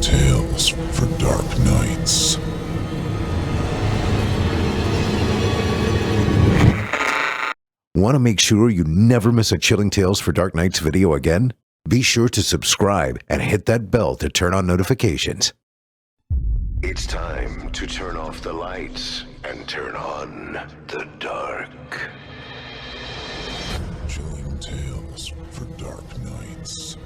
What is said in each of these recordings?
Chilling tales for dark nights. Want to make sure you never miss a Chilling Tales for Dark Nights video again? Be sure to subscribe and hit that bell to turn on notifications. It's time to turn off the lights and turn on the dark. Chilling tales for dark nights.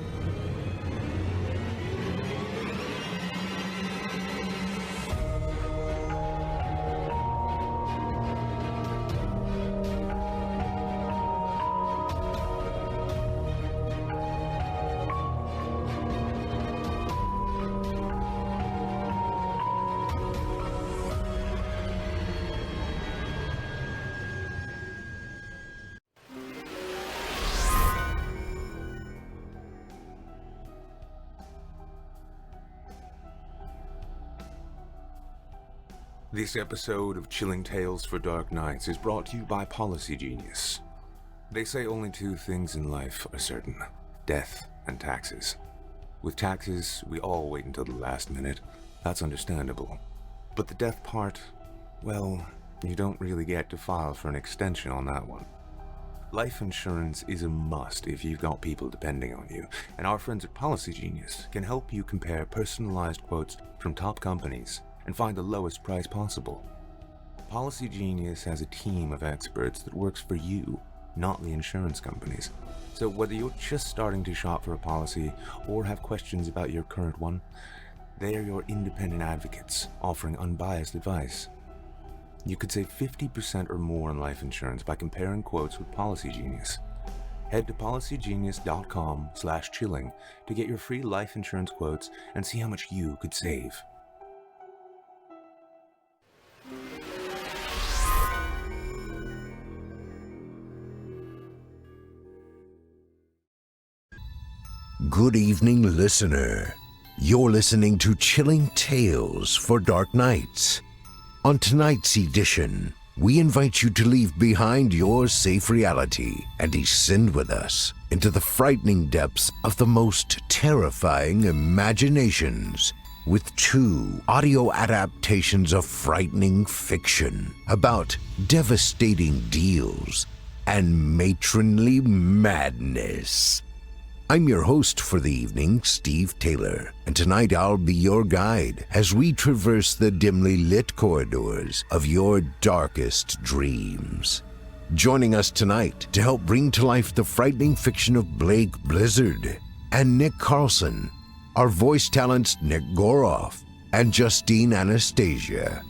This episode of Chilling Tales for Dark Nights is brought to you by Policy Genius. They say only two things in life are certain: death and taxes. With taxes, we all wait until the last minute. That's understandable. But the death part, well, you don't really get to file for an extension on that one. Life insurance is a must if you've got people depending on you, and our friends at Policy Genius can help you compare personalized quotes from top companies and find the lowest price possible. Policy Genius has a team of experts that works for you, not the insurance companies. So whether you're just starting to shop for a policy or have questions about your current one, they are your independent advocates offering unbiased advice. You could save 50% or more on life insurance by comparing quotes with Policy Genius. Head to policygenius.com/chilling to get your free life insurance quotes and see how much you could save. Good evening, listener. You're listening to Chilling Tales for Dark Nights. On tonight's edition, we invite you to leave behind your safe reality and descend with us into the frightening depths of the most terrifying imaginations with two audio adaptations of frightening fiction about devastating deals and matronly madness. I'm your host for the evening, Steve Taylor, and tonight I'll be your guide as we traverse the dimly lit corridors of your darkest dreams. Joining us tonight to help bring to life the frightening fiction of Blake Blizzard and Nick Carlson are voice talents Nick Goroff and Justine Anastasia.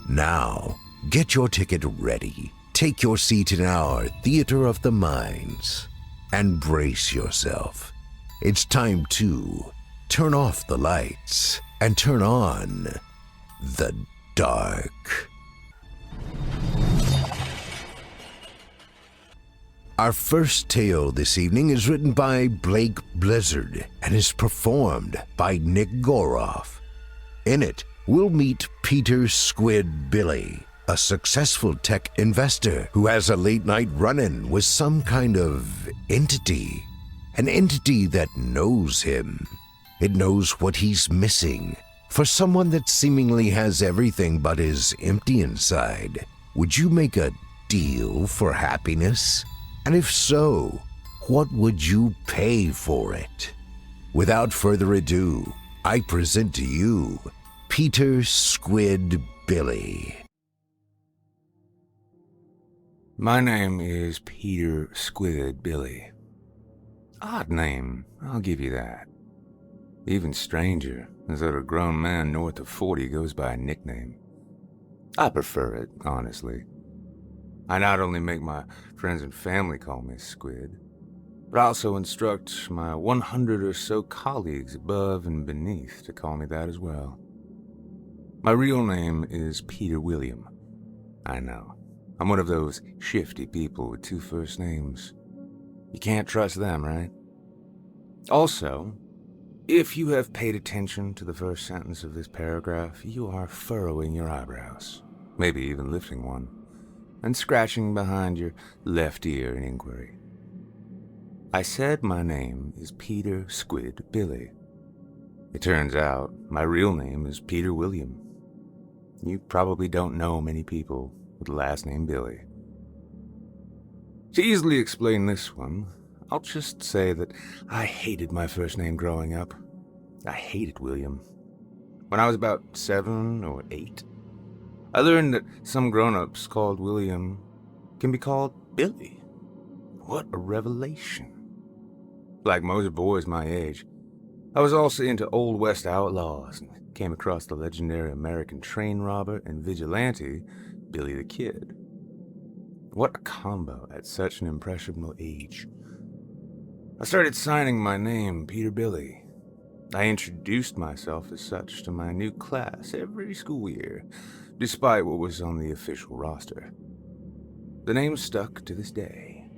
Now, get your ticket ready, take your seat in our Theater of the Minds, and brace yourself. It's time to turn off the lights and turn on the dark. Our first tale this evening is written by Blake Blizzard and is performed by Nick Goroff. In it, we'll meet Peter Squid Billy, a successful tech investor who has a late-night run-in with some kind of entity. An entity that knows him. It knows what he's missing. For someone that seemingly has everything but is empty inside, would you make a deal for happiness? And if so, what would you pay for it? Without further ado, I present to you Peter Squid Billy. My name is Peter Squid Billy. Odd name, I'll give you that. Even stranger is that a grown man north of 40 goes by a nickname. I prefer it, honestly. I not only make my friends and family call me Squid, but I also instruct my 100 or so colleagues above and beneath to call me that as well. My real name is Peter William. I know. I'm one of those shifty people with two first names. You can't trust them, right? Also, if you have paid attention to the first sentence of this paragraph, you are furrowing your eyebrows, maybe even lifting one, and scratching behind your left ear in inquiry. I said my name is Peter Squid Billy. It turns out my real name is Peter William. You probably don't know many people with the last name Billy. To easily explain this one, I'll just say that I hated my first name growing up. I hated William. When I was about 7 or 8, I learned that some grown-ups called William can be called Billy. What a revelation. Like most boys my age, I was also into Old West outlaws and came across the legendary American train robber and vigilante, Billy the Kid. What a combo at such an impressionable age. I started signing my name Peter Billy. I introduced myself as such to my new class every school year, despite what was on the official roster. The name stuck to this day.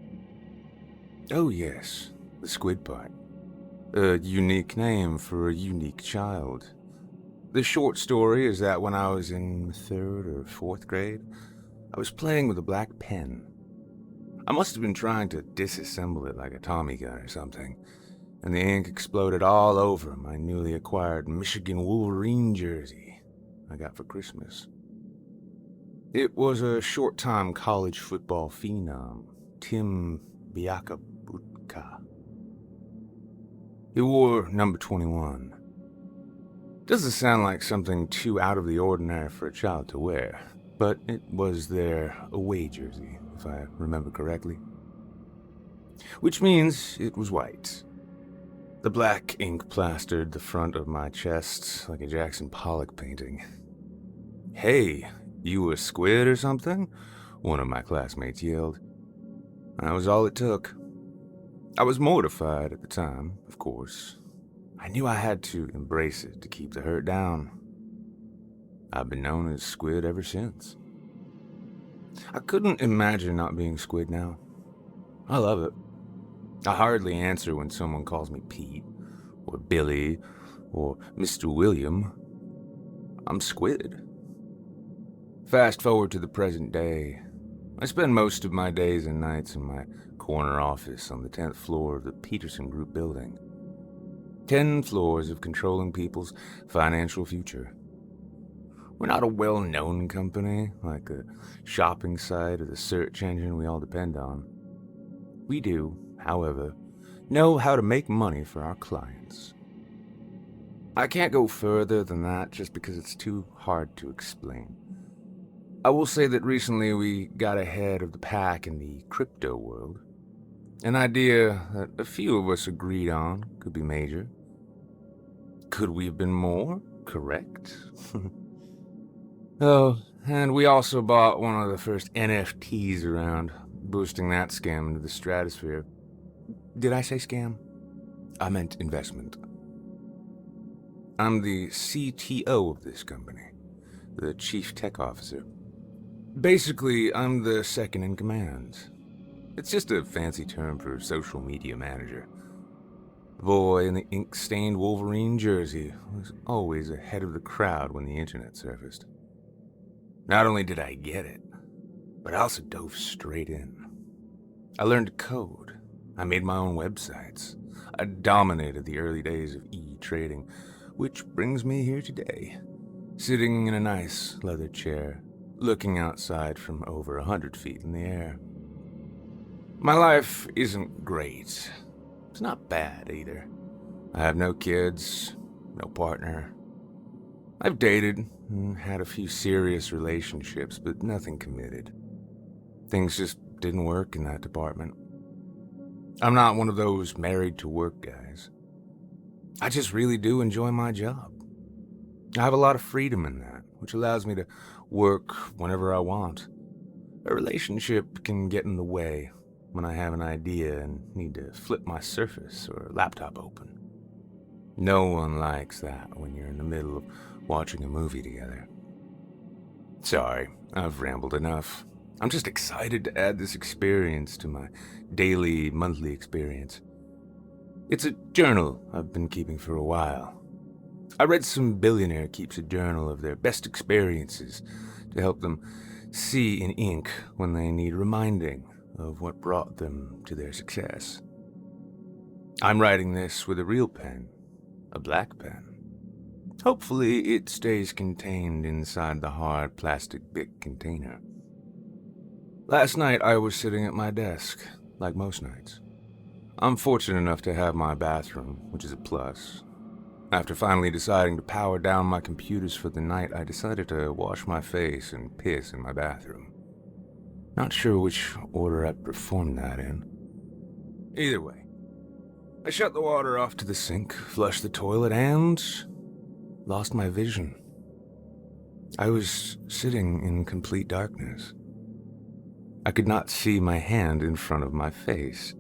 Oh yes, the Squid part. A unique name for a unique child. The short story is that when I was in 3rd or 4th grade, I was playing with a black pen. I must have been trying to disassemble it like a Tommy gun or something, and the ink exploded all over my newly acquired Michigan Wolverine jersey I got for Christmas. It was a short-time college football phenom, Tim Biakabutka. He wore number 21. Doesn't sound like something too out of the ordinary for a child to wear, but it was their away jersey, if I remember correctly. Which means it was white. The black ink plastered the front of my chest like a Jackson Pollock painting. "Hey, you a squid or something?" one of my classmates yelled. That was all it took. I was mortified at the time, of course. I knew I had to embrace it to keep the hurt down. I've been known as Squid ever since. I couldn't imagine not being Squid now. I love it. I hardly answer when someone calls me Pete, or Billy, or Mr. William. I'm Squid. Fast forward to the present day. I spend most of my days and nights in my corner office on the 10th floor of the Peterson Group building. 10 floors of controlling people's financial future. We're not a well-known company, like the shopping site or the search engine we all depend on. We do, however, know how to make money for our clients. I can't go further than that just because it's too hard to explain. I will say that recently we got ahead of the pack in the crypto world. An idea that a few of us agreed on could be major. Could we have been more correct? Oh, and we also bought one of the first NFTs around, boosting that scam into the stratosphere. Did I say scam? I meant investment. I'm the CTO of this company, the Chief Tech Officer. Basically, I'm the second in command. It's just a fancy term for social media manager. The boy in the ink-stained Wolverine jersey was always ahead of the crowd when the internet surfaced. Not only did I get it, but I also dove straight in. I learned to code. I made my own websites. I dominated the early days of e-trading, which brings me here today, sitting in a nice leather chair, looking outside from over 100 feet in the air. My life isn't great. It's not bad either. I have no kids, no partner. I've dated and had a few serious relationships, but nothing committed. Things just didn't work in that department. I'm not one of those married-to-work guys. I just really do enjoy my job. I have a lot of freedom in that, which allows me to work whenever I want. A relationship can get in the way when I have an idea and need to flip my Surface or laptop open. No one likes that when you're in the middle of watching a movie together. Sorry, I've rambled enough. I'm just excited to add this experience to my daily, monthly experience. It's a journal I've been keeping for a while. I read some billionaire keeps a journal of their best experiences to help them see in ink when they need reminding of what brought them to their success. I'm writing this with a real pen, a black pen. Hopefully, it stays contained inside the hard plastic Bic container. Last night, I was sitting at my desk, like most nights. I'm fortunate enough to have my bathroom, which is a plus. After finally deciding to power down my computers for the night, I decided to wash my face and piss in my bathroom. Not sure which order I performed that in. Either way, I shut the water off to the sink, flushed the toilet, and lost my vision. I was sitting in complete darkness. I could not see my hand in front of my face.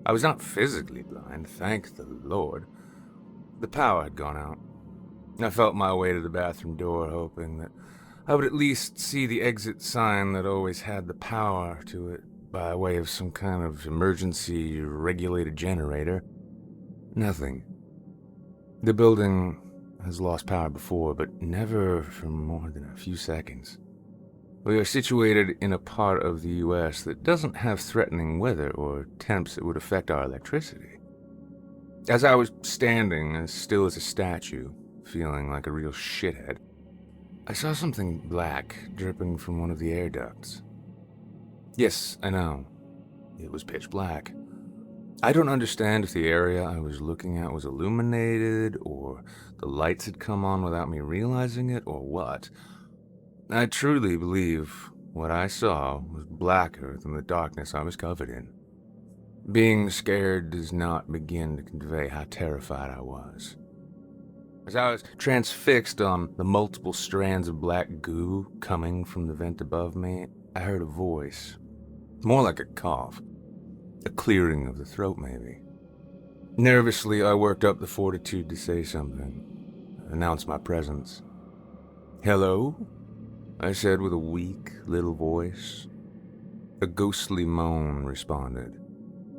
I was not physically blind, thank the Lord. The power had gone out. I felt my way to the bathroom door, hoping that I would at least see the exit sign that always had the power to it by way of some kind of emergency regulated generator. Nothing. The building has lost power before, but never for more than a few seconds. We are situated in a part of the U.S. that doesn't have threatening weather or temps that would affect our electricity. As I was standing as still as a statue, feeling like a real shithead, I saw something black dripping from one of the air ducts. Yes, I know. It was pitch black. I don't understand if the area I was looking at was illuminated, or the lights had come on without me realizing it, or what. I truly believe what I saw was blacker than the darkness I was covered in. Being scared does not begin to convey how terrified I was. As I was transfixed on the multiple strands of black goo coming from the vent above me, I heard a voice. More like a cough. A clearing of the throat, maybe. Nervously, I worked up the fortitude to say something. Announce my presence. "Hello?" I said with a weak little voice. A ghostly moan responded.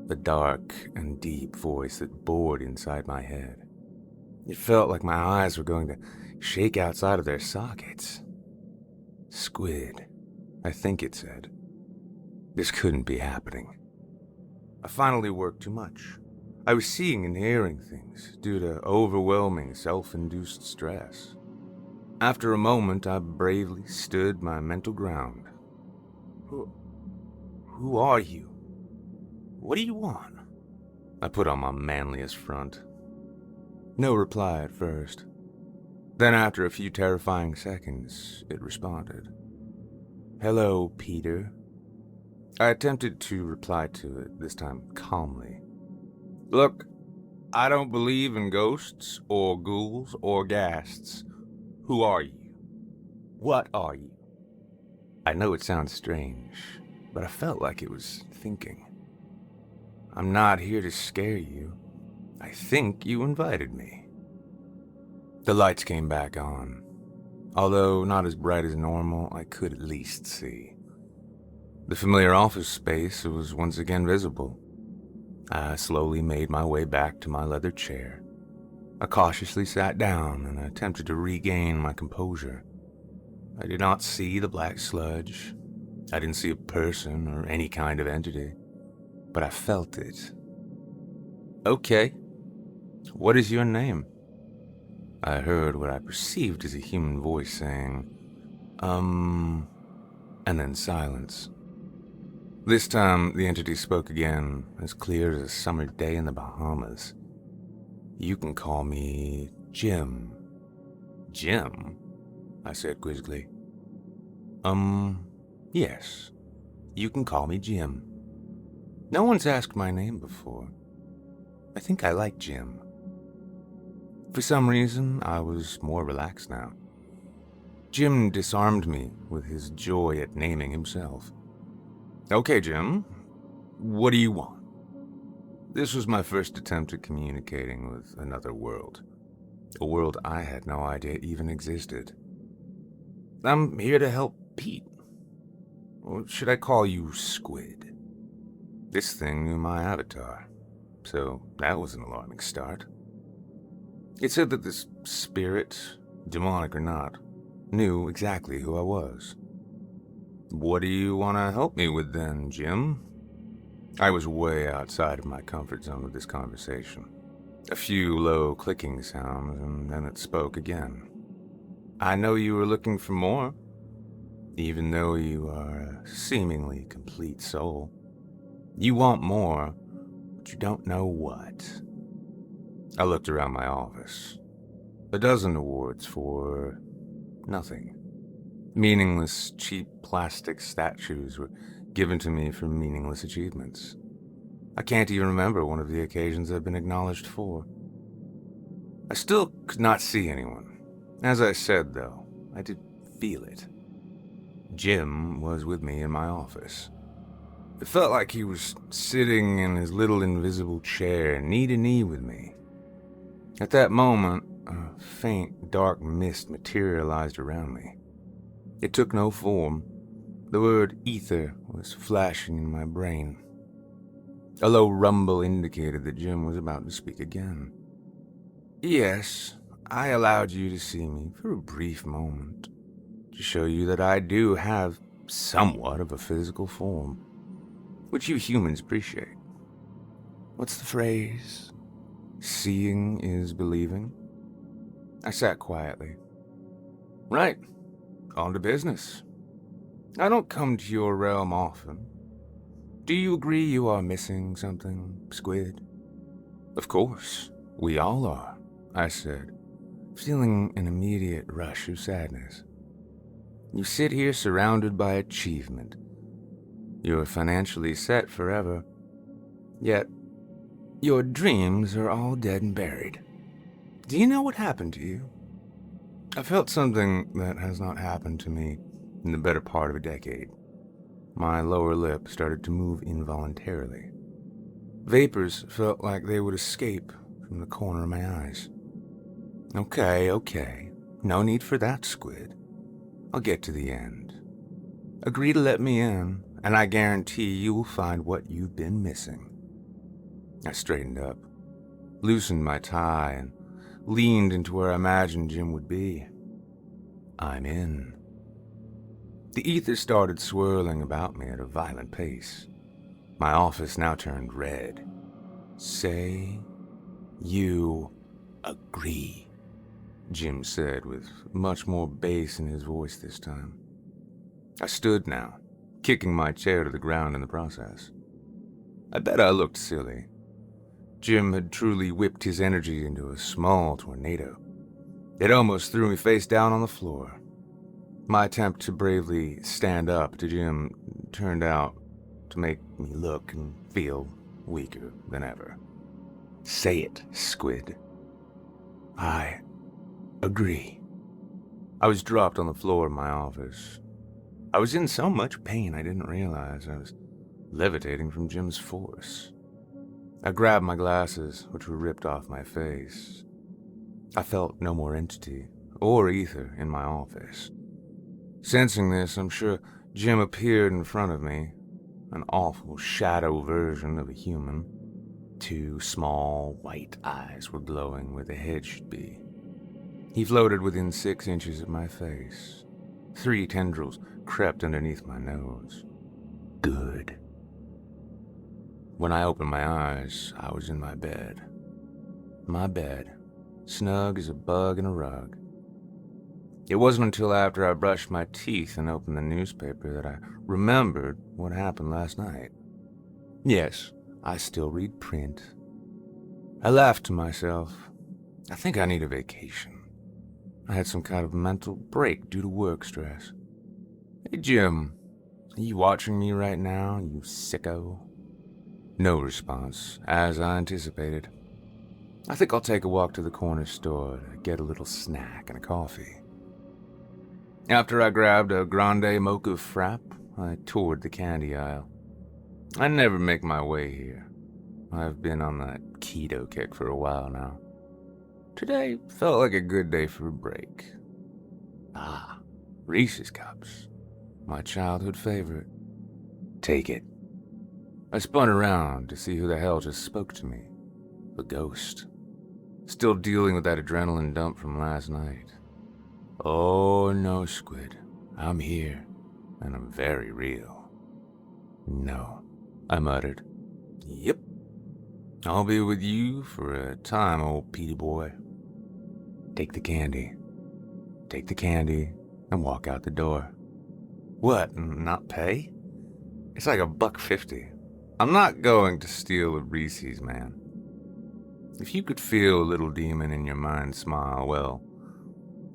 A dark and deep voice that bored inside my head. It felt like my eyes were going to shake outside of their sockets. "Squid," I think it said. This couldn't be happening. I finally worked too much. I was seeing and hearing things due to overwhelming self-induced stress. After a moment, I bravely stood my mental ground. Who are you? What do you want?" I put on my manliest front. No reply at first. Then after a few terrifying seconds, it responded. "Hello, Peter." I attempted to reply to it, this time calmly. "Look, I don't believe in ghosts, or ghouls, or ghasts. Who are you? What are you?" I know it sounds strange, but I felt like it was thinking. "I'm not here to scare you. I think you invited me." The lights came back on. Although not as bright as normal, I could at least see. The familiar office space was once again visible. I slowly made my way back to my leather chair. I cautiously sat down and attempted to regain my composure. I did not see the black sludge. I didn't see a person or any kind of entity, but I felt it. "Okay. What is your name?" I heard what I perceived as a human voice saying, and then silence. This time, the entity spoke again, as clear as a summer day in the Bahamas. "You can call me Jim." "Jim?" I said quizzically. Yes. You can call me Jim. No one's asked my name before. I think I like Jim." For some reason, I was more relaxed now. Jim disarmed me with his joy at naming himself. "Okay, Jim. What do you want?" This was my first attempt at communicating with another world. A world I had no idea even existed. "I'm here to help Pete. Or should I call you Squid?" This thing knew my avatar, so that was an alarming start. It said that this spirit, demonic or not, knew exactly who I was. "What do you want to help me with then, Jim?" I was way outside of my comfort zone with this conversation. A few low clicking sounds, and then it spoke again. I know you were looking for more, even though you are a seemingly complete soul. You want more, but you don't know what. I looked around my office. A dozen awards for nothing. Meaningless, cheap plastic statues were given to me for meaningless achievements. I can't even remember one of the occasions I've been acknowledged for. I still could not see anyone. As I said, though, I did feel it. Jim was with me in my office. It felt like he was sitting in his little invisible chair, knee to knee with me. At that moment, a faint, dark mist materialized around me. It took no form. The word ether was flashing in my brain. A low rumble indicated that Jim was about to speak again. Yes, I allowed you to see me for a brief moment, to show you that I do have somewhat of a physical form, which you humans appreciate. What's the phrase? Seeing is believing? I sat quietly. Right, on to business. I don't come to your realm often. Do you agree you are missing something, Squid? Of course, we all are, I said, feeling an immediate rush of sadness. You sit here surrounded by achievement. You're financially set forever. Yet, your dreams are all dead and buried. Do you know what happened to you? I felt something that has not happened to me in the better part of a decade. My lower lip started to move involuntarily. Vapors felt like they would escape from the corner of my eyes. Okay. No need for that, Squid. I'll get to the end. Agree to let me in, and I guarantee you will find what you've been missing. I straightened up, loosened my tie, and leaned into where I imagined Jim would be. I'm in. The ether started swirling about me at a violent pace. My office now turned red. Say you agree, Jim said with much more bass in his voice this time. I stood now, kicking my chair to the ground in the process. I bet I looked silly. Jim had truly whipped his energy into a small tornado. It almost threw me face down on the floor. My attempt to bravely stand up to Jim turned out to make me look and feel weaker than ever. Say it, Squid. I agree. I was dropped on the floor of my office. I was in so much pain I didn't realize I was levitating from Jim's force. I grabbed my glasses, which were ripped off my face. I felt no more entity or ether in my office. Sensing this, I'm sure Jim appeared in front of me, an awful shadow version of a human. 2 small, white eyes were glowing where the head should be. He floated within 6 inches of my face. 3 tendrils crept underneath my nose. Good. When I opened my eyes, I was in my bed. My bed, snug as a bug in a rug. It wasn't until after I brushed my teeth and opened the newspaper that I remembered what happened last night. Yes, I still read print. I laughed to myself. I think I need a vacation. I had some kind of mental break due to work stress. Hey, Jim, are you watching me right now, you sicko? No response, as I anticipated. I think I'll take a walk to the corner store to get a little snack and a coffee. After I grabbed a grande mocha frap, I toured the candy aisle. I never make my way here. I've been on that keto kick for a while now. Today felt like a good day for a break. Reese's Cups. My childhood favorite. Take it. I spun around to see who the hell just spoke to me. The ghost. Still dealing with that adrenaline dump from last night. Oh no, Squid. I'm here, and I'm very real. No, I muttered. Yep. I'll be with you for a time, old Petey boy. Take the candy. Take the candy and walk out the door. What, not pay? It's like $1.50. I'm not going to steal a Reese's, man. If you could feel a little demon in your mind smile, well,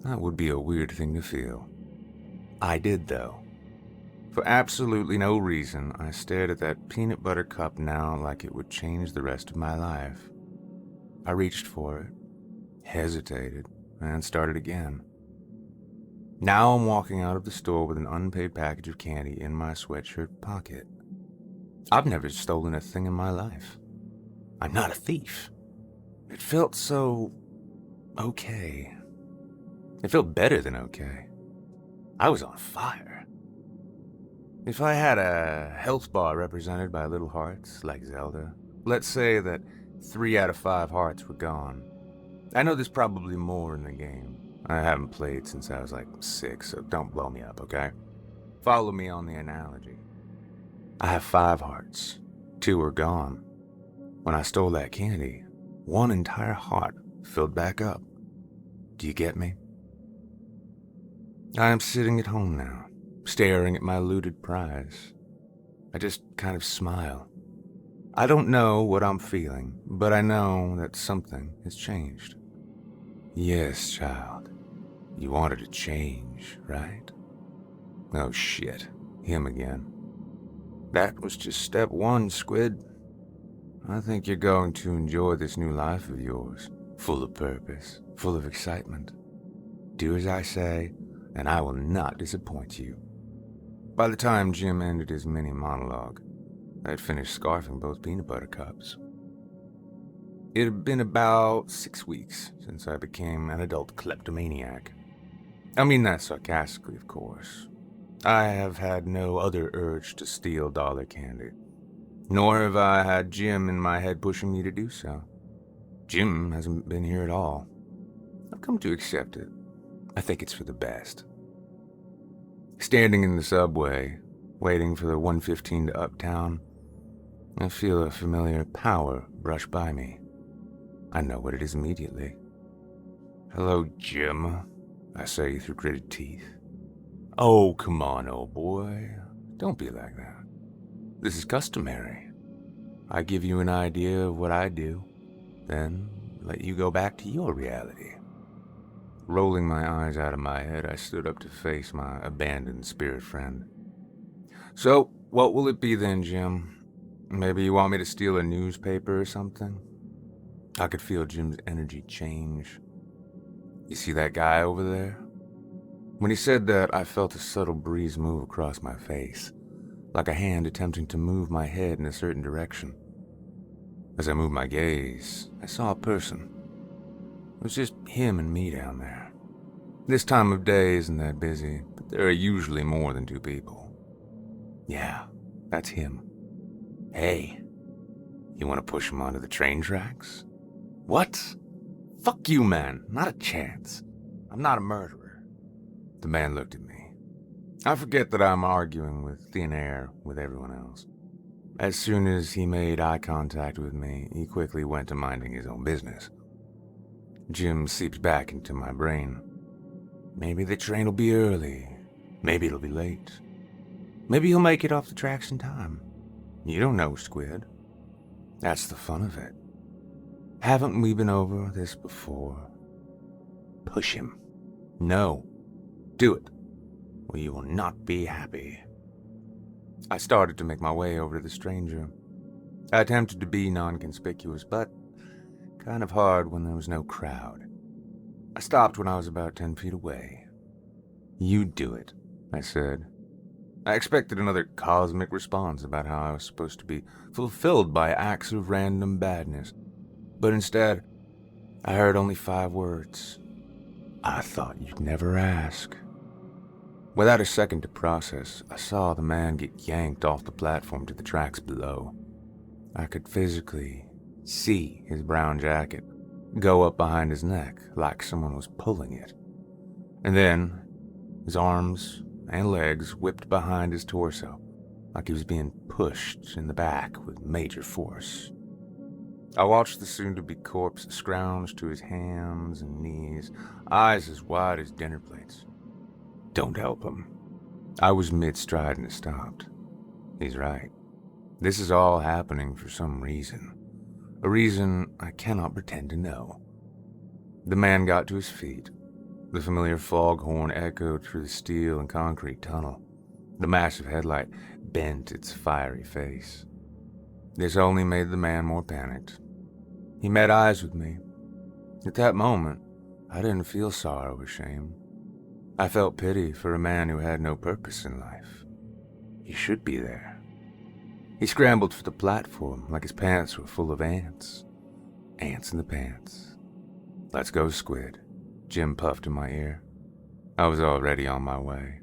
that would be a weird thing to feel. I did, though. For absolutely no reason, I stared at that peanut butter cup now like it would change the rest of my life. I reached for it, hesitated, and started again. Now I'm walking out of the store with an unpaid package of candy in my sweatshirt pocket. I've never stolen a thing in my life. I'm not a thief. It felt so... okay. It felt better than okay. I was on fire. If I had a health bar represented by little hearts, like Zelda, let's say that 3 out of 5 hearts were gone. I know there's probably more in the game. I haven't played since I was like 6, so don't blow me up, okay? Follow me on the analogy. I have 5 hearts. 2 are gone. When I stole that candy, 1 entire heart filled back up. Do you get me? I am sitting at home now, staring at my looted prize. I just kind of smile. I don't know what I'm feeling, but I know that something has changed. Yes, child. You wanted to change, right? Oh shit, him again. That was just step 1, Squid. I think you're going to enjoy this new life of yours, full of purpose, full of excitement. Do as I say, and I will not disappoint you. By the time Jim ended his mini monologue, I had finished scarfing both peanut butter cups. It had been about 6 weeks since I became an adult kleptomaniac. I mean that sarcastically, of course. I have had no other urge to steal dollar candy, nor have I had Jim in my head pushing me to do so. Jim hasn't been here at all. I've come to accept it. I think it's for the best. Standing in the subway, waiting for the 115 to Uptown, I feel a familiar power brush by me. I know what it is immediately. Hello, Jim, I say through gritted teeth. Oh, come on, old boy. Don't be like that. This is customary. I give you an idea of what I do, then let you go back to your reality. Rolling my eyes out of my head, I stood up to face my abandoned spirit friend. So, what will it be then, Jim? Maybe you want me to steal a newspaper or something? I could feel Jim's energy change. You see that guy over there? When he said that, I felt a subtle breeze move across my face, like a hand attempting to move my head in a certain direction. As I moved my gaze, I saw a person. It was just him and me down there. This time of day isn't that busy, but there are usually more than 2 people. Yeah, that's him. Hey, you want to push him onto the train tracks? What? Fuck you, man. Not a chance. I'm not a murderer. The man looked at me. I forget that I'm arguing with thin air with everyone else. As soon as he made eye contact with me, he quickly went to minding his own business. Jim seeped back into my brain. Maybe the train will be early. Maybe it'll be late. Maybe he'll make it off the tracks in time. You don't know, Squid. That's the fun of it. Haven't we been over this before? Push him. No. Do it, or you will not be happy. I started to make my way over to the stranger. I attempted to be non-conspicuous, but kind of hard when there was no crowd. I stopped when I was about 10 feet away. You do it, I said. I expected another cosmic response about how I was supposed to be fulfilled by acts of random badness, but instead, I heard only 5 words. I thought you'd never ask. Without a second to process, I saw the man get yanked off the platform to the tracks below. I could physically see his brown jacket go up behind his neck like someone was pulling it. And then, his arms and legs whipped behind his torso like he was being pushed in the back with major force. I watched the soon-to-be corpse scrounge to his hands and knees, eyes as wide as dinner plates. Don't help him. I was mid-stride and it stopped. He's right. This is all happening for some reason. A reason I cannot pretend to know. The man got to his feet. The familiar foghorn echoed through the steel and concrete tunnel. The massive headlight bent its fiery face. This only made the man more panicked. He met eyes with me. At that moment, I didn't feel sorrow or shame. I felt pity for a man who had no purpose in life. He should be there. He scrambled for the platform like his pants were full of ants. Ants in the pants. Let's go, Squid, Jim puffed in my ear. I was already on my way.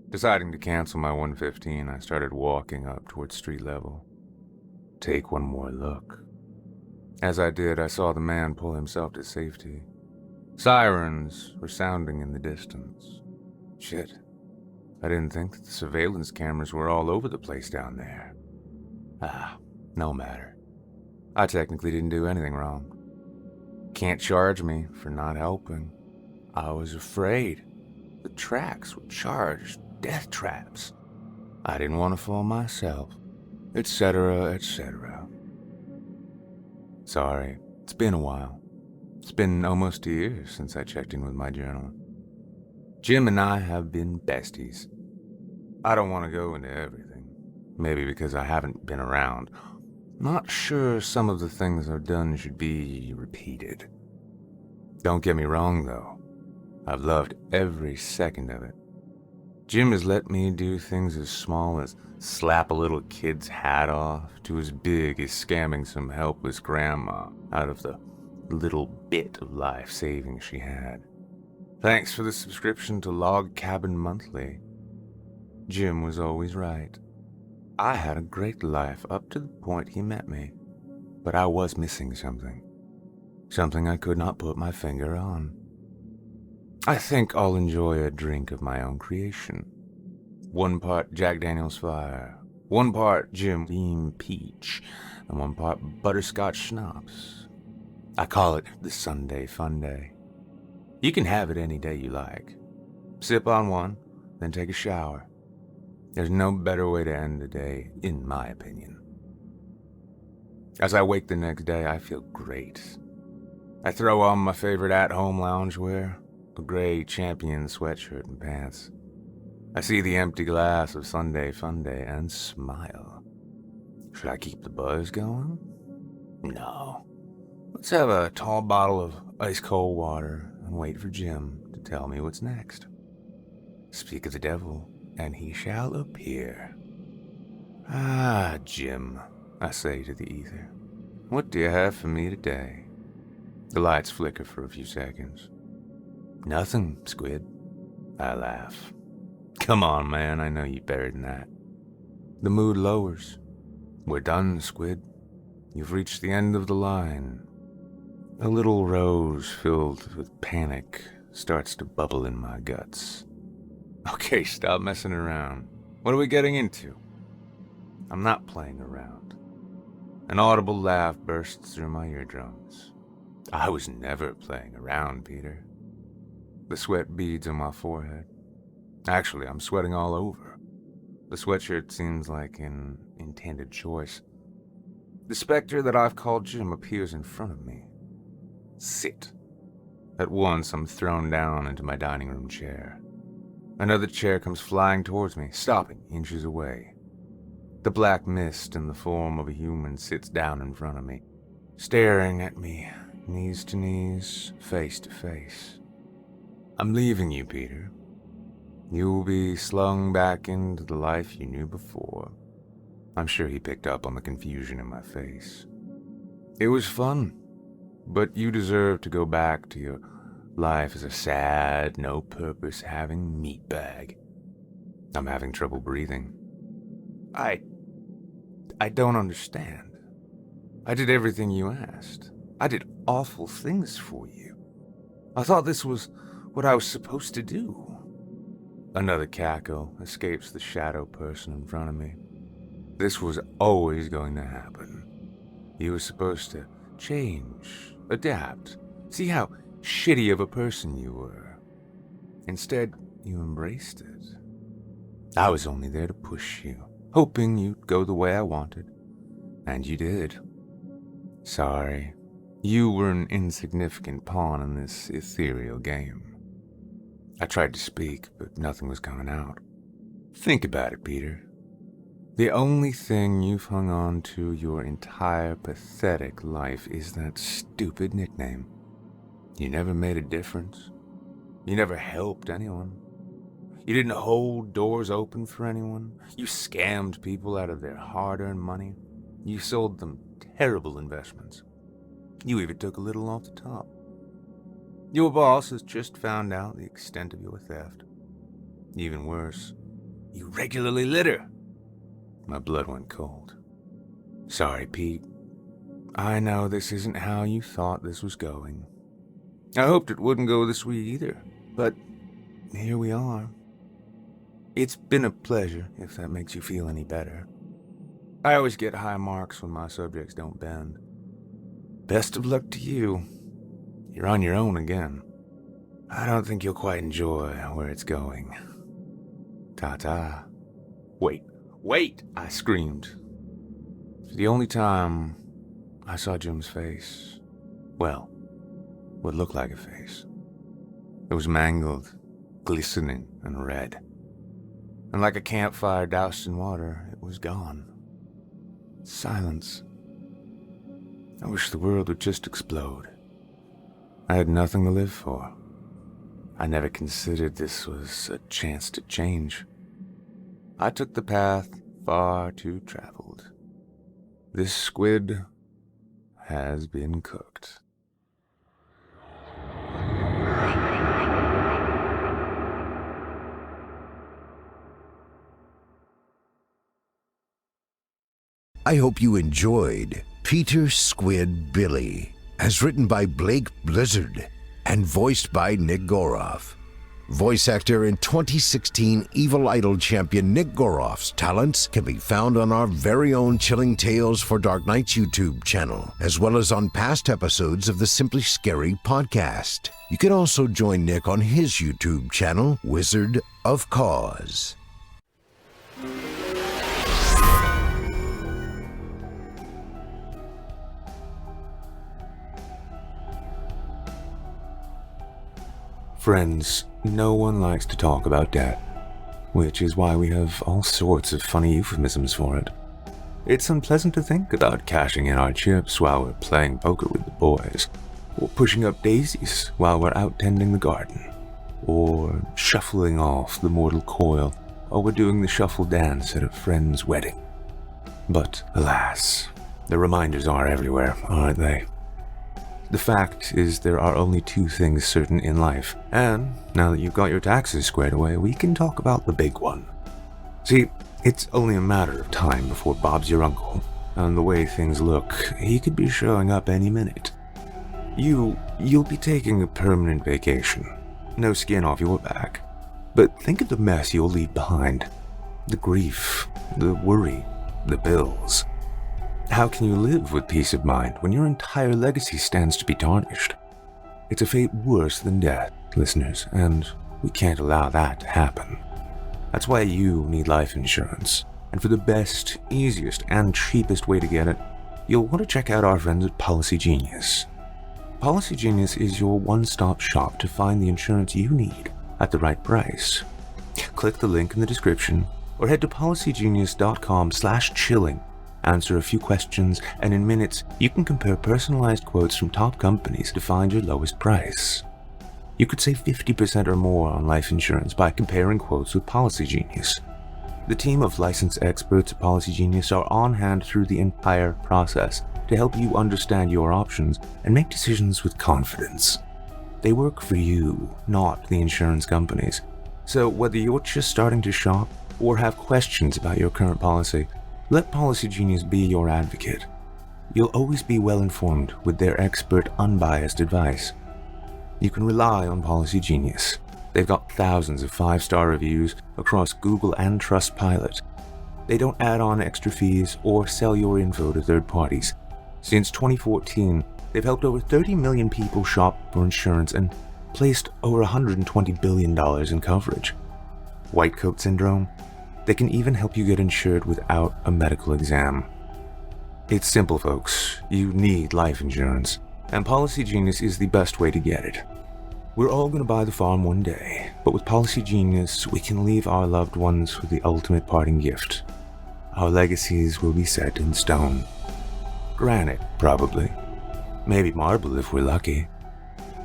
Deciding to cancel my 115, I started walking up towards street level. Take one more look. As I did, I saw the man pull himself to safety. Sirens were sounding in the distance. Shit. I didn't think that the surveillance cameras were all over the place down there. No matter. I technically didn't do anything wrong. Can't charge me for not helping. I was afraid. The tracks were charged death traps. I didn't want to fall myself, etc., etc. Sorry, it's been a while. It's been almost a year since I checked in with my journal. Jim and I have been besties. I don't want to go into everything, maybe because I haven't been around. Not sure some of the things I've done should be repeated. Don't get me wrong, though. I've loved every second of it. Jim has let me do things as small as slap a little kid's hat off to as big as scamming some helpless grandma out of the little bit of life savings she had. Thanks for the subscription to Log Cabin Monthly. Jim was always right. I had a great life up to the point he met me, but I was missing something. Something I could not put my finger on. I think I'll enjoy a drink of my own creation. 1 part Jack Daniel's Fire, 1 part Jim Beam Peach, and 1 part butterscotch schnapps. I call it the Sunday Fun Day. You can have it any day you like. Sip on one, then take a shower. There's no better way to end the day, in my opinion. As I wake the next day, I feel great. I throw on my favorite at-home loungewear, a gray Champion sweatshirt and pants. I see the empty glass of Sunday Fun Day and smile. Should I keep the buzz going? No. Let's have a tall bottle of ice-cold water and wait for Jim to tell me what's next. Speak of the devil, and he shall appear. Ah, Jim, I say to the ether, what do you have for me today? The lights flicker for a few seconds. Nothing, Squid. I laugh. Come on, man, I know you better than that. The mood lowers. We're done, Squid. You've reached the end of the line. A little rose filled with panic starts to bubble in my guts. Okay, stop messing around. What are we getting into? I'm not playing around. An audible laugh bursts through my eardrums. I was never playing around, Peter. The sweat beads on my forehead. Actually, I'm sweating all over. The sweatshirt seems like an intended choice. The specter that I've called Jim appears in front of me. Sit. At once, I'm thrown down into my dining room chair. Another chair comes flying towards me, stopping inches away. The black mist in the form of a human sits down in front of me, staring at me, knees to knees, face to face. I'm leaving you, Peter. You will be slung back into the life you knew before. I'm sure he picked up on the confusion in my face. It was fun, but you deserve to go back to your life as a sad, no-purpose having meatbag. I'm having trouble breathing. I don't understand. I did everything you asked. I did awful things for you. I thought this was what I was supposed to do. Another cackle escapes the shadow person in front of me. This was always going to happen. You were supposed to change, adapt, see how shitty of a person you were. Instead, you embraced it. I was only there to push you, hoping you'd go the way I wanted. And you did. Sorry, you were an insignificant pawn in this ethereal game. I tried to speak, but nothing was coming out. Think about it, Peter. The only thing you've hung on to your entire pathetic life is that stupid nickname. You never made a difference. You never helped anyone. You didn't hold doors open for anyone. You scammed people out of their hard-earned money. You sold them terrible investments. You even took a little off the top. Your boss has just found out the extent of your theft. Even worse, you regularly litter. My blood went cold. Sorry, Pete. I know this isn't how you thought this was going. I hoped it wouldn't go this way either, but here we are. It's been a pleasure, if that makes you feel any better. I always get high marks when my subjects don't bend. Best of luck to you. You're on your own again. I don't think you'll quite enjoy where it's going. Ta-ta. Wait, I screamed. For the only time I saw Jim's face, well, what looked like a face. It was mangled, glistening, and red. And like a campfire doused in water, it was gone. Silence. I wish the world would just explode. I had nothing to live for. I never considered this was a chance to change. I took the path far too traveled. This squid has been cooked. I hope you enjoyed Peter Squid Billy, as written by Blake Blizzard and voiced by Nick Goroff. Voice actor and 2016 Evil Idol champion Nick Goroff's talents can be found on our very own Chilling Tales for Dark Nights YouTube channel, as well as on past episodes of the Simply Scary podcast. You can also join Nick on his YouTube channel, Wizard of Cause. Friends, no one likes to talk about death, which is why we have all sorts of funny euphemisms for it. It's unpleasant to think about cashing in our chips while we're playing poker with the boys, or pushing up daisies while we're out tending the garden, or shuffling off the mortal coil while we're doing the shuffle dance at a friend's wedding. But alas, the reminders are everywhere, aren't they? The fact is there are only two things certain in life, and now that you've got your taxes squared away, we can talk about the big one. See, it's only a matter of time before Bob's your uncle, and the way things look, he could be showing up any minute. You'll be taking a permanent vacation, no skin off your back, but think of the mess you'll leave behind. The grief, the worry, the bills. How can you live with peace of mind when your entire legacy stands to be tarnished? It's a fate worse than death, listeners, and we can't allow that to happen. That's why you need life insurance. And for the best, easiest, and cheapest way to get it, you'll want to check out our friends at Policy Genius. Policy Genius is your one-stop shop to find the insurance you need at the right price. Click the link in the description or head to policygenius.com/chilling. Answer a few questions, and in minutes, you can compare personalized quotes from top companies to find your lowest price. You could save 50% or more on life insurance by comparing quotes with Policy Genius. The team of licensed experts at Policy Genius are on hand through the entire process to help you understand your options and make decisions with confidence. They work for you, not the insurance companies. So whether you're just starting to shop or have questions about your current policy, let Policy Genius be your advocate. You'll always be well informed with their expert, unbiased advice. You can rely on Policy Genius. They've got thousands of 5-star reviews across Google and Trustpilot. They don't add on extra fees or sell your info to third parties, Since 2014, they've helped over 30 million people shop for insurance and placed over $120 billion in coverage. White coat syndrome? They can even help you get insured without a medical exam. It's simple, folks. You need life insurance, and Policy Genius is the best way to get it. We're all going to buy the farm one day, but with Policy Genius, we can leave our loved ones with the ultimate parting gift. Our legacies will be set in stone. Granite, probably. Maybe marble if we're lucky.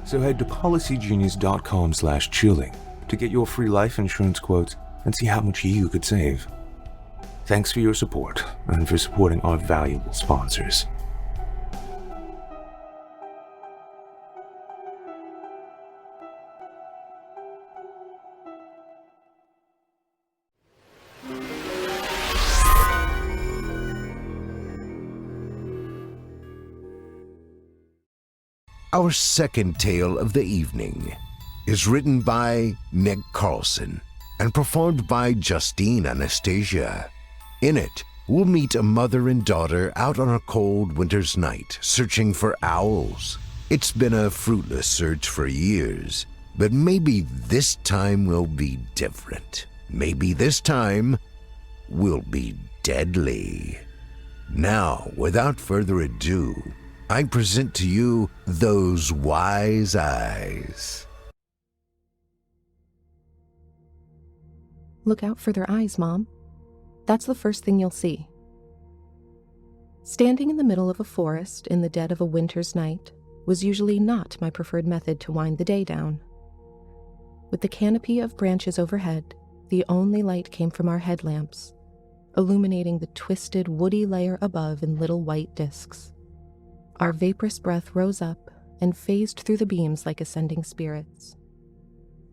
So head to policygenius.com/chilling to get your free life insurance quotes and see how much you could save. Thanks for your support and for supporting our valuable sponsors. Our second tale of the evening is written by Nick Carlson and performed by Justine Anastasia. In it, we'll meet a mother and daughter out on a cold winter's night searching for owls. It's been a fruitless search for years, but maybe this time will be different. Maybe this time will be deadly. Now, without further ado, I present to you Those Wise Eyes. Look out for their eyes, Mom. That's the first thing you'll see. Standing in the middle of a forest in the dead of a winter's night was usually not my preferred method to wind the day down. With the canopy of branches overhead, the only light came from our headlamps, illuminating the twisted, woody layer above in little white discs. Our vaporous breath rose up and phased through the beams like ascending spirits.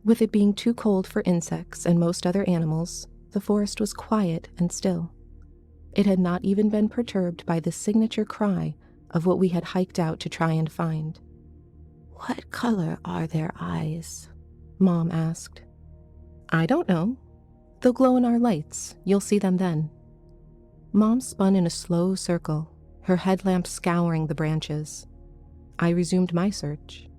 With it being too cold for insects and most other animals, the forest was quiet and still. It had not even been perturbed by the signature cry of what we had hiked out to try and find. "What color are their eyes?" Mom asked. "I don't know. They'll glow in our lights. You'll see them then." Mom spun in a slow circle, her headlamp scouring the branches. I resumed my search.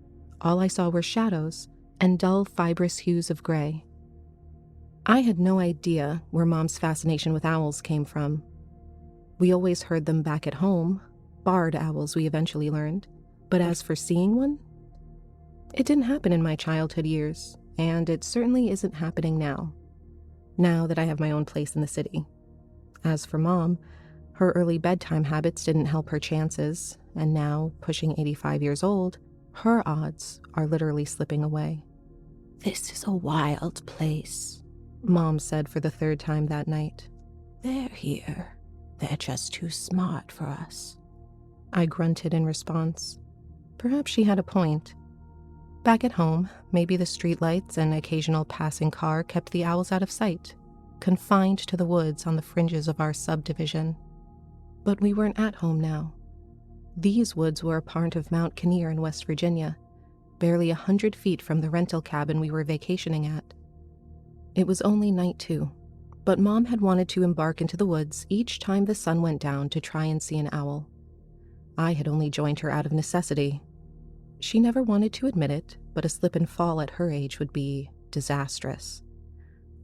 All I saw were shadows and dull, fibrous hues of gray. I had no idea where Mom's fascination with owls came from. We always heard them back at home, barred owls we eventually learned, but as for seeing one? It didn't happen in my childhood years, and it certainly isn't happening now that I have my own place in the city. As for Mom, her early bedtime habits didn't help her chances, and now, pushing 85 years old, her odds are literally slipping away. "This is a wild place," Mom said for the third time that night. "They're here. They're just too smart for us." I grunted in response. Perhaps she had a point. Back at home, maybe the streetlights and occasional passing car kept the owls out of sight, confined to the woods on the fringes of our subdivision. But we weren't at home now. These woods were a part of Mount Kinnear in West Virginia, barely 100 feet from the rental cabin we were vacationing at. It was only night 2, but Mom had wanted to embark into the woods each time the sun went down to try and see an owl. I had only joined her out of necessity. She never wanted to admit it, but a slip and fall at her age would be disastrous.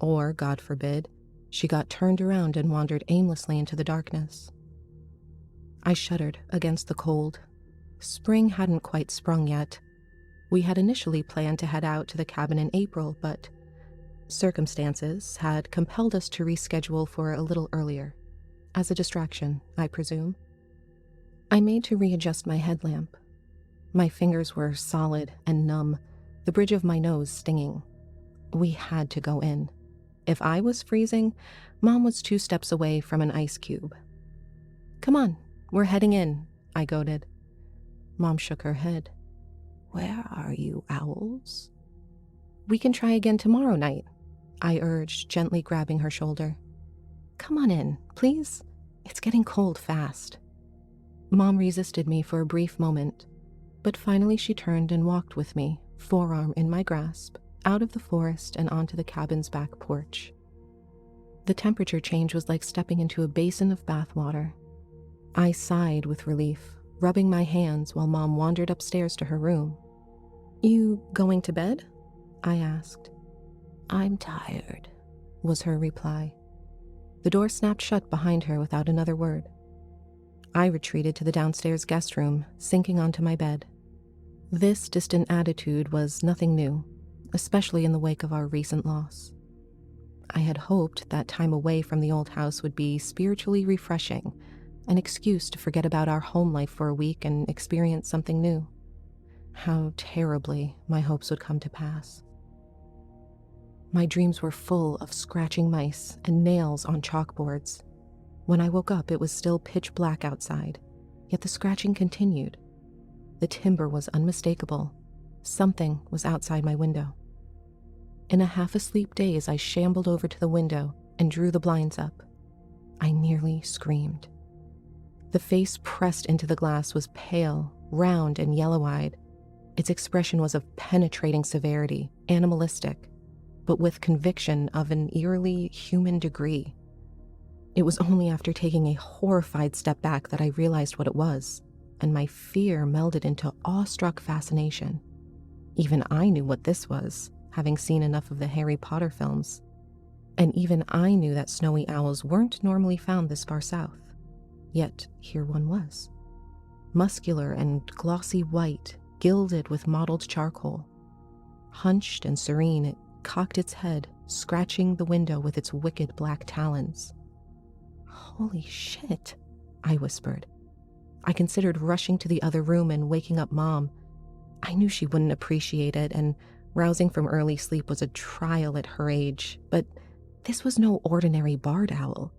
Or, God forbid, she got turned around and wandered aimlessly into the darkness. I shuddered against the cold. Spring hadn't quite sprung yet. We had initially planned to head out to the cabin in April, but circumstances had compelled us to reschedule for a little earlier. As a distraction, I presume. I made to readjust my headlamp. My fingers were solid and numb, the bridge of my nose stinging. We had to go in. If I was freezing, Mom was 2 steps away from an ice cube. "Come on, we're heading in," I goaded. Mom shook her head. "Where are you, owls?" "We can try again tomorrow night," I urged, gently grabbing her shoulder. "Come on in, please. It's getting cold fast." Mom resisted me for a brief moment, but finally she turned and walked with me, forearm in my grasp, out of the forest and onto the cabin's back porch. The temperature change was like stepping into a basin of bath water. I sighed with relief, rubbing my hands while Mom wandered upstairs to her room. "You going to bed?" I asked. "I'm tired," was her reply. The door snapped shut behind her without another word. I retreated to the downstairs guest room, sinking onto my bed. This distant attitude was nothing new, especially in the wake of our recent loss. I had hoped that time away from the old house would be spiritually refreshing, an excuse to forget about our home life for a week and experience something new. How terribly my hopes would come to pass. My dreams were full of scratching mice and nails on chalkboards. When I woke up, it was still pitch black outside, yet the scratching continued. The timbre was unmistakable. Something was outside my window. In a half-asleep daze, I shambled over to the window and drew the blinds up. I nearly screamed. The face pressed into the glass was pale, round, and yellow-eyed. Its expression was of penetrating severity, animalistic, but with conviction of an eerily human degree. It was only after taking a horrified step back that I realized what it was, and my fear melded into awestruck fascination. Even I knew what this was, having seen enough of the Harry Potter films. And even I knew that snowy owls weren't normally found this far south. Yet here one was. Muscular and glossy white, gilded with mottled charcoal. Hunched and serene, it cocked its head, scratching the window with its wicked black talons. "Holy shit," I whispered. I considered rushing to the other room and waking up Mom. I knew she wouldn't appreciate it, and rousing from early sleep was a trial at her age, but this was no ordinary barred owl.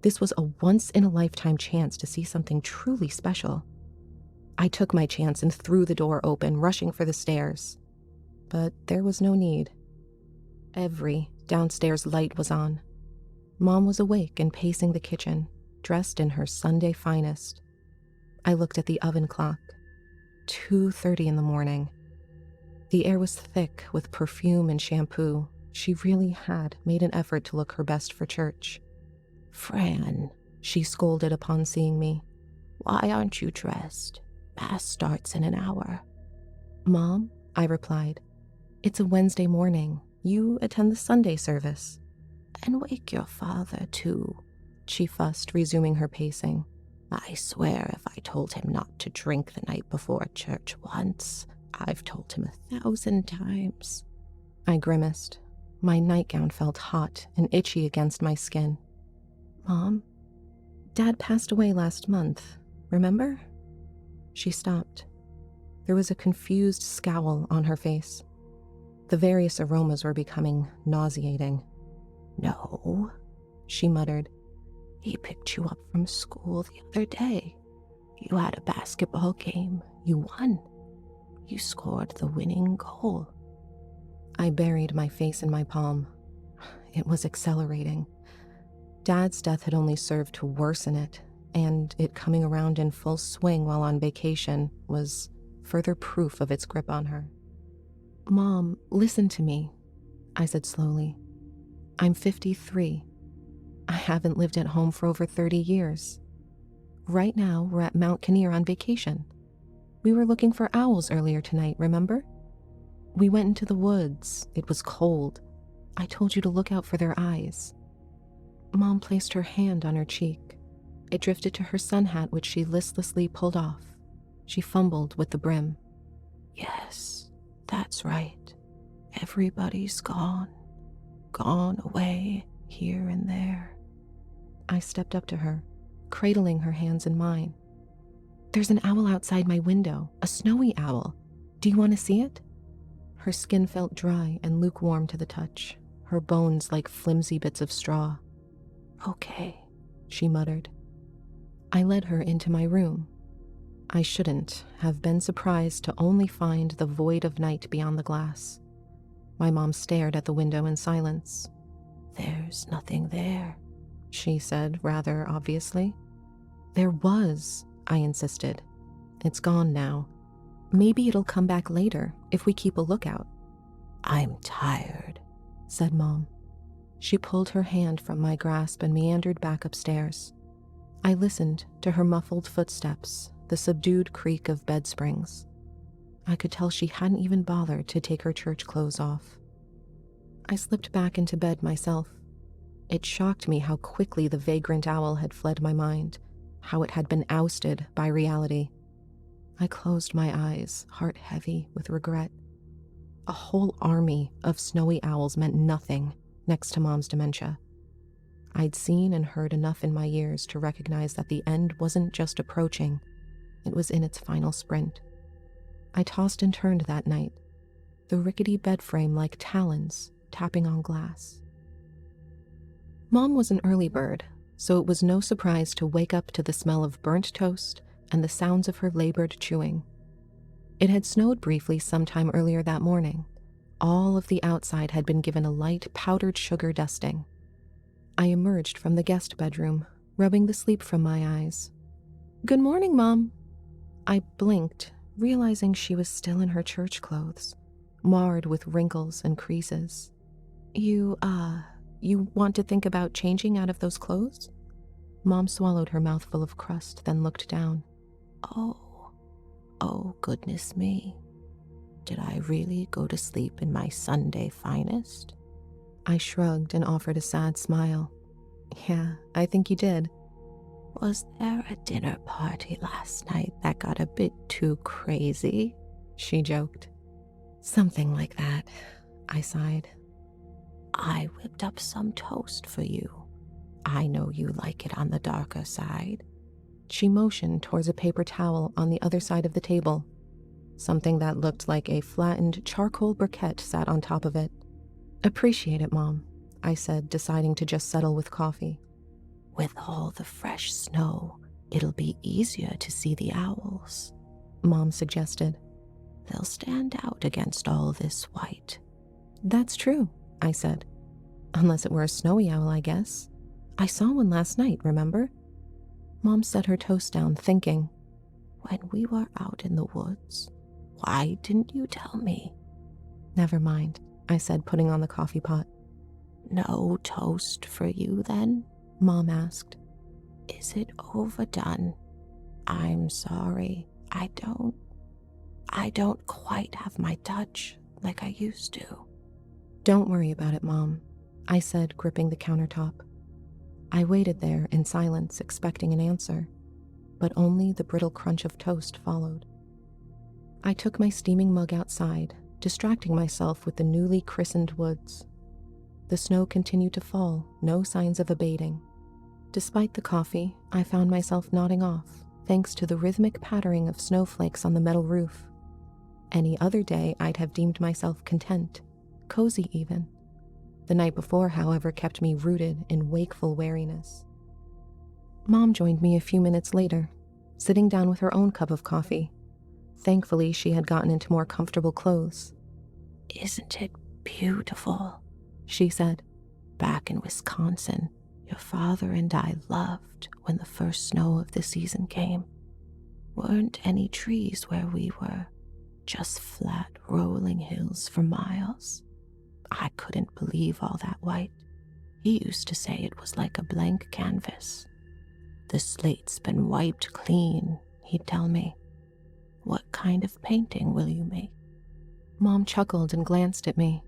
This was a once-in-a-lifetime chance to see something truly special. I took my chance and threw the door open, rushing for the stairs. But there was no need. Every downstairs light was on. Mom was awake and pacing the kitchen, dressed in her Sunday finest. I looked at the oven clock. 2:30 in the morning. The air was thick with perfume and shampoo. She really had made an effort to look her best for church. "Fran," she scolded upon seeing me, "why aren't you dressed? Mass starts in an hour." "Mom," I replied, "it's a Wednesday morning. You attend the Sunday service." "And wake your father, too," she fussed, resuming her pacing. "I swear if I told him not to drink the night before church once, I've told him 1,000 times. I grimaced. My nightgown felt hot and itchy against my skin. "Mom, Dad passed away last month, remember?" She stopped. There was a confused scowl on her face. The various aromas were becoming nauseating. "No," she muttered. "He picked you up from school the other day. You had a basketball game. You won. You scored the winning goal." I buried my face in my palm. It was accelerating. Dad's death had only served to worsen it, and it coming around in full swing while on vacation was further proof of its grip on her. "Mom, listen to me," I said slowly. "I'm 53. I haven't lived at home for over 30 years. Right now, we're at Mount Kinnear on vacation. We were looking for owls earlier tonight, remember? We went into the woods. It was cold. I told you to look out for their eyes." Mom placed her hand on her cheek. It drifted to her sun hat, which she listlessly pulled off. She fumbled with the brim. "Yes, that's right. Everybody's gone. Gone away here and there." I stepped up to her, cradling her hands in mine. "There's an owl outside my window, a snowy owl. Do you want to see it?" Her skin felt dry and lukewarm to the touch, her bones like flimsy bits of straw. "Okay," she muttered. I led her into my room. I shouldn't have been surprised to only find the void of night beyond the glass. My mom stared at the window in silence. "There's nothing there," she said rather obviously. "There was," I insisted. "It's gone now. Maybe it'll come back later if we keep a lookout." "I'm tired," said Mom. She pulled her hand from my grasp and meandered back upstairs. I listened to her muffled footsteps, the subdued creak of bed springs. I could tell she hadn't even bothered to take her church clothes off. I slipped back into bed myself. It shocked me how quickly the vagrant owl had fled my mind, how it had been ousted by reality. I closed my eyes, heart heavy with regret. A whole army of snowy owls meant nothing next to Mom's dementia. I'd seen and heard enough in my years to recognize that the end wasn't just approaching, it was in its final sprint. I tossed and turned that night, the rickety bed frame like talons tapping on glass. Mom was an early bird, so it was no surprise to wake up to the smell of burnt toast and the sounds of her labored chewing. It had snowed briefly sometime earlier that morning. All of the outside had been given a light powdered sugar dusting. I emerged from the guest bedroom, rubbing the sleep from my eyes. "Good morning, Mom." I blinked, realizing she was still in her church clothes, marred with wrinkles and creases. You want to think about changing out of those clothes?" Mom swallowed her mouthful of crust, then looked down. Oh, goodness me. Did I really go to sleep in my Sunday finest? I shrugged and offered a sad smile. "Yeah, I think you did." "Was there a dinner party last night that got a bit too crazy?" she joked. "Something like that," I sighed. "I whipped up some toast for you. I know you like it on the darker side." She motioned towards a paper towel on the other side of the table. Something that looked like a flattened charcoal briquette sat on top of it. "Appreciate it, Mom," I said, deciding to just settle with coffee. "With all the fresh snow, it'll be easier to see the owls," Mom suggested. "They'll stand out against all this white." "That's true," I said. "Unless it were a snowy owl, I guess. I saw one last night, remember?" Mom set her toast down, thinking. "When we were out in the woods, why didn't you tell me?" "Never mind," I said, putting on the coffee pot. "No toast for you, then?" Mom asked. "Is it overdone? I'm sorry. I don't quite have my touch like I used to." "Don't worry about it, Mom," I said, gripping the countertop. I waited there in silence, expecting an answer, but only the brittle crunch of toast followed. I took my steaming mug outside, distracting myself with the newly christened woods. The snow continued to fall, no signs of abating. Despite the coffee, I found myself nodding off, thanks to the rhythmic pattering of snowflakes on the metal roof. Any other day, I'd have deemed myself content, cozy even. The night before, however, kept me rooted in wakeful wariness. Mom joined me a few minutes later, sitting down with her own cup of coffee. Thankfully, she had gotten into more comfortable clothes. "Isn't it beautiful?" she said. "Back in Wisconsin, your father and I loved when the first snow of the season came. Weren't any trees where we were, just flat, rolling hills for miles. I couldn't believe all that white. He used to say it was like a blank canvas. The slate's been wiped clean, he'd tell me. What kind of painting will you make?" Mom chuckled and glanced at me.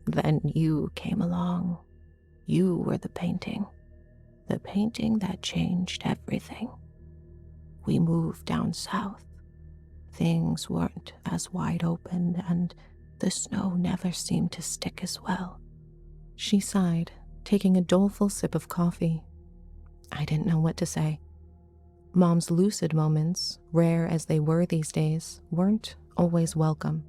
"Then you came along. You were the painting that changed everything. We moved down south. Things weren't as wide open, and the snow never seemed to stick as well." She sighed, taking a doleful sip of coffee. I didn't know what to say. Mom's lucid moments, rare as they were these days, weren't always welcome.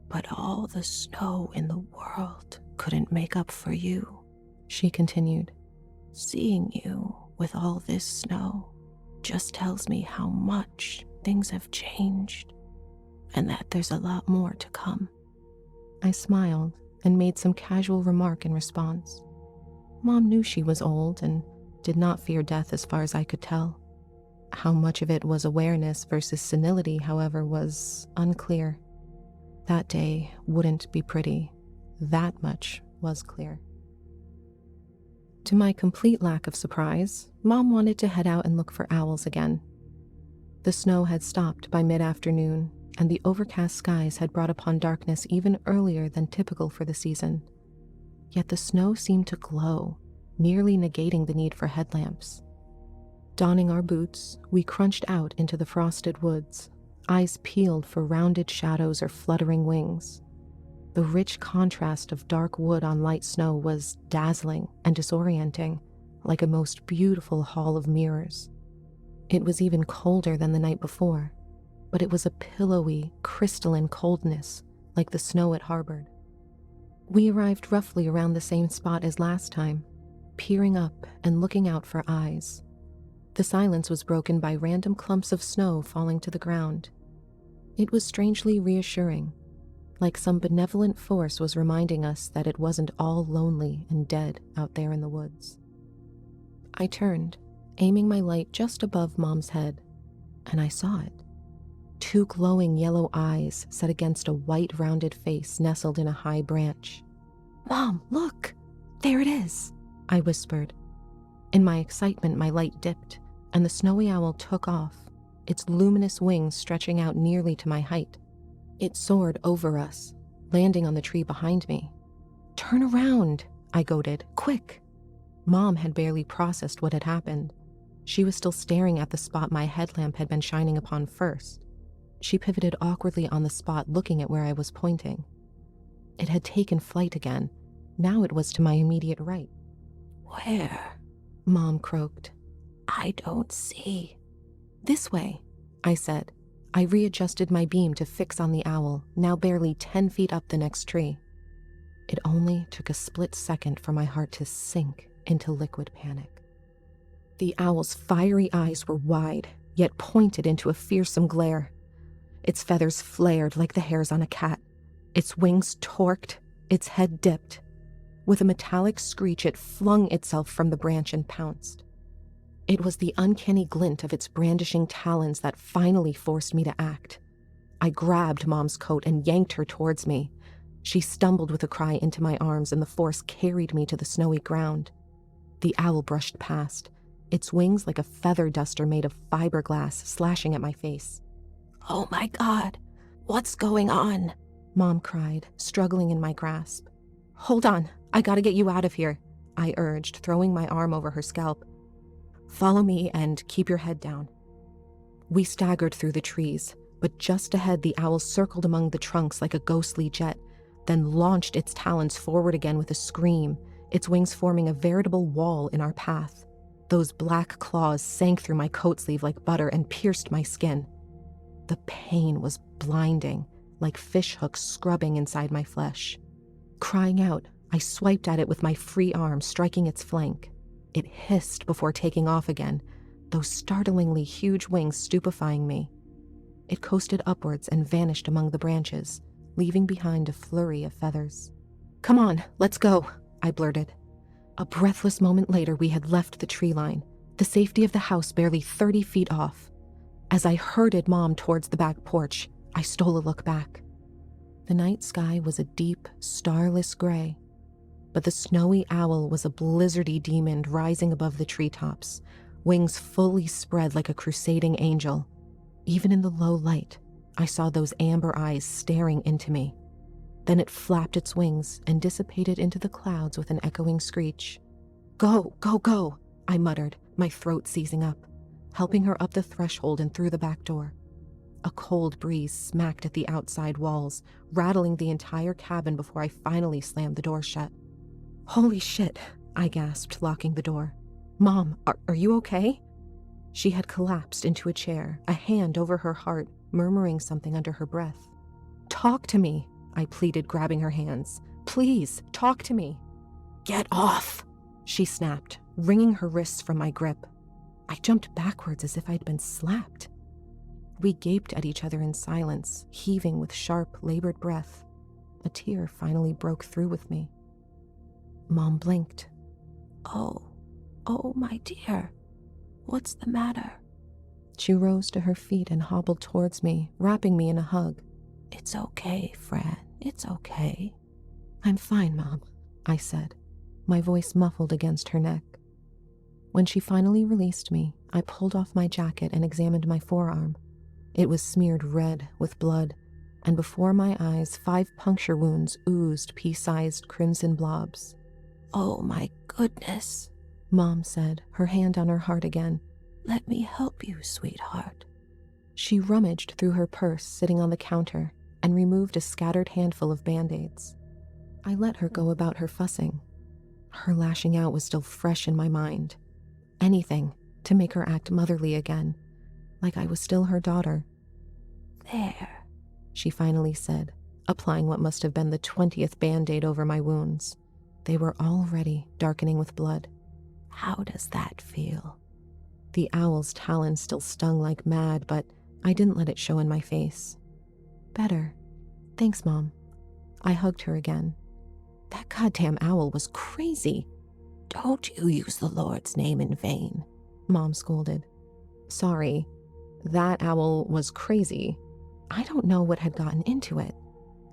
"But all the snow in the world couldn't make up for you," she continued. "Seeing you with all this snow just tells me how much things have changed, and that there's a lot more to come." I smiled and made some casual remark in response. Mom knew she was old and did not fear death as far as I could tell. How much of it was awareness versus senility, however, was unclear. That day wouldn't be pretty. That much was clear. To my complete lack of surprise, Mom wanted to head out and look for owls again. The snow had stopped by mid-afternoon, and the overcast skies had brought upon darkness even earlier than typical for the season. Yet the snow seemed to glow, nearly negating the need for headlamps. Donning our boots, we crunched out into the frosted woods, eyes peeled for rounded shadows or fluttering wings. The rich contrast of dark wood on light snow was dazzling and disorienting, like a most beautiful hall of mirrors. It was even colder than the night before, but it was a pillowy, crystalline coldness, like the snow it harbored. We arrived roughly around the same spot as last time, peering up and looking out for eyes. The silence was broken by random clumps of snow falling to the ground. It was strangely reassuring, like some benevolent force was reminding us that it wasn't all lonely and dead out there in the woods. I turned, aiming my light just above Mom's head, and I saw it. 2 glowing yellow eyes set against a white rounded face nestled in a high branch. "Mom, look! There it is!" I whispered. In my excitement, my light dipped, and the snowy owl took off, its luminous wings stretching out nearly to my height. It soared over us, landing on the tree behind me. "Turn around," I goaded. "Quick!" Mom had barely processed what had happened. She was still staring at the spot my headlamp had been shining upon first. She pivoted awkwardly on the spot, looking at where I was pointing. It had taken flight again. Now it was to my immediate right. "Where?" Mom croaked. "I don't see." "This way," I said. I readjusted my beam to fix on the owl, now barely 10 feet up the next tree. It only took a split second for my heart to sink into liquid panic. The owl's fiery eyes were wide, yet pointed into a fearsome glare. Its feathers flared like the hairs on a cat. Its wings torqued, its head dipped. With a metallic screech, it flung itself from the branch and pounced. It was the uncanny glint of its brandishing talons that finally forced me to act. I grabbed Mom's coat and yanked her towards me. She stumbled with a cry into my arms, and the force carried me to the snowy ground. The owl brushed past, its wings like a feather duster made of fiberglass slashing at my face. "Oh my God, what's going on?" Mom cried, struggling in my grasp. "Hold on, I gotta get you out of here," I urged, throwing my arm over her scalp. "Follow me and keep your head down." We staggered through the trees, but just ahead the owl circled among the trunks like a ghostly jet, then launched its talons forward again with a scream, its wings forming a veritable wall in our path. Those black claws sank through my coat sleeve like butter and pierced my skin. The pain was blinding, like fish hooks scrubbing inside my flesh. Crying out, I swiped at it with my free arm, striking its flank. It hissed before taking off again, those startlingly huge wings stupefying me. It coasted upwards and vanished among the branches, leaving behind a flurry of feathers. "Come on, let's go," I blurted. A breathless moment later, we had left the tree line, the safety of the house barely 30 feet off. As I herded Mom towards the back porch, I stole a look back. The night sky was a deep, starless gray, but the snowy owl was a blizzardy demon rising above the treetops, wings fully spread like a crusading angel. Even in the low light, I saw those amber eyes staring into me. Then it flapped its wings and dissipated into the clouds with an echoing screech. "Go, go, go," I muttered, my throat seizing up, helping her up the threshold and through the back door. A cold breeze smacked at the outside walls, rattling the entire cabin before I finally slammed the door shut. "Holy shit," I gasped, locking the door. "Mom, are you okay?" She had collapsed into a chair, a hand over her heart, murmuring something under her breath. "Talk to me," I pleaded, grabbing her hands. "Please, talk to me." "Get off," she snapped, wringing her wrists from my grip. I jumped backwards as if I'd been slapped. We gaped at each other in silence, heaving with sharp, labored breath. A tear finally broke through with me. Mom blinked. Oh, my dear. What's the matter?" She rose to her feet and hobbled towards me, wrapping me in a hug. "It's okay, Fran. It's okay." "I'm fine, Mom," I said, my voice muffled against her neck. When she finally released me, I pulled off my jacket and examined my forearm. It was smeared red with blood, and before my eyes, 5 puncture wounds oozed pea-sized crimson blobs. "Oh my goodness," Mom said, her hand on her heart again. "Let me help you, sweetheart." She rummaged through her purse sitting on the counter and removed a scattered handful of Band-Aids. I let her go about her fussing. Her lashing out was still fresh in my mind. Anything to make her act motherly again, like I was still her daughter. "There," she finally said, applying what must have been the 20th Band-Aid over my wounds. They were already darkening with blood. "How does that feel?" The owl's talons still stung like mad, but I didn't let it show in my face. "Better. Thanks, Mom." I hugged her again. That goddamn owl was crazy. "Don't you use the Lord's name in vain," Mom scolded. "Sorry, that owl was crazy. I don't know what had gotten into it."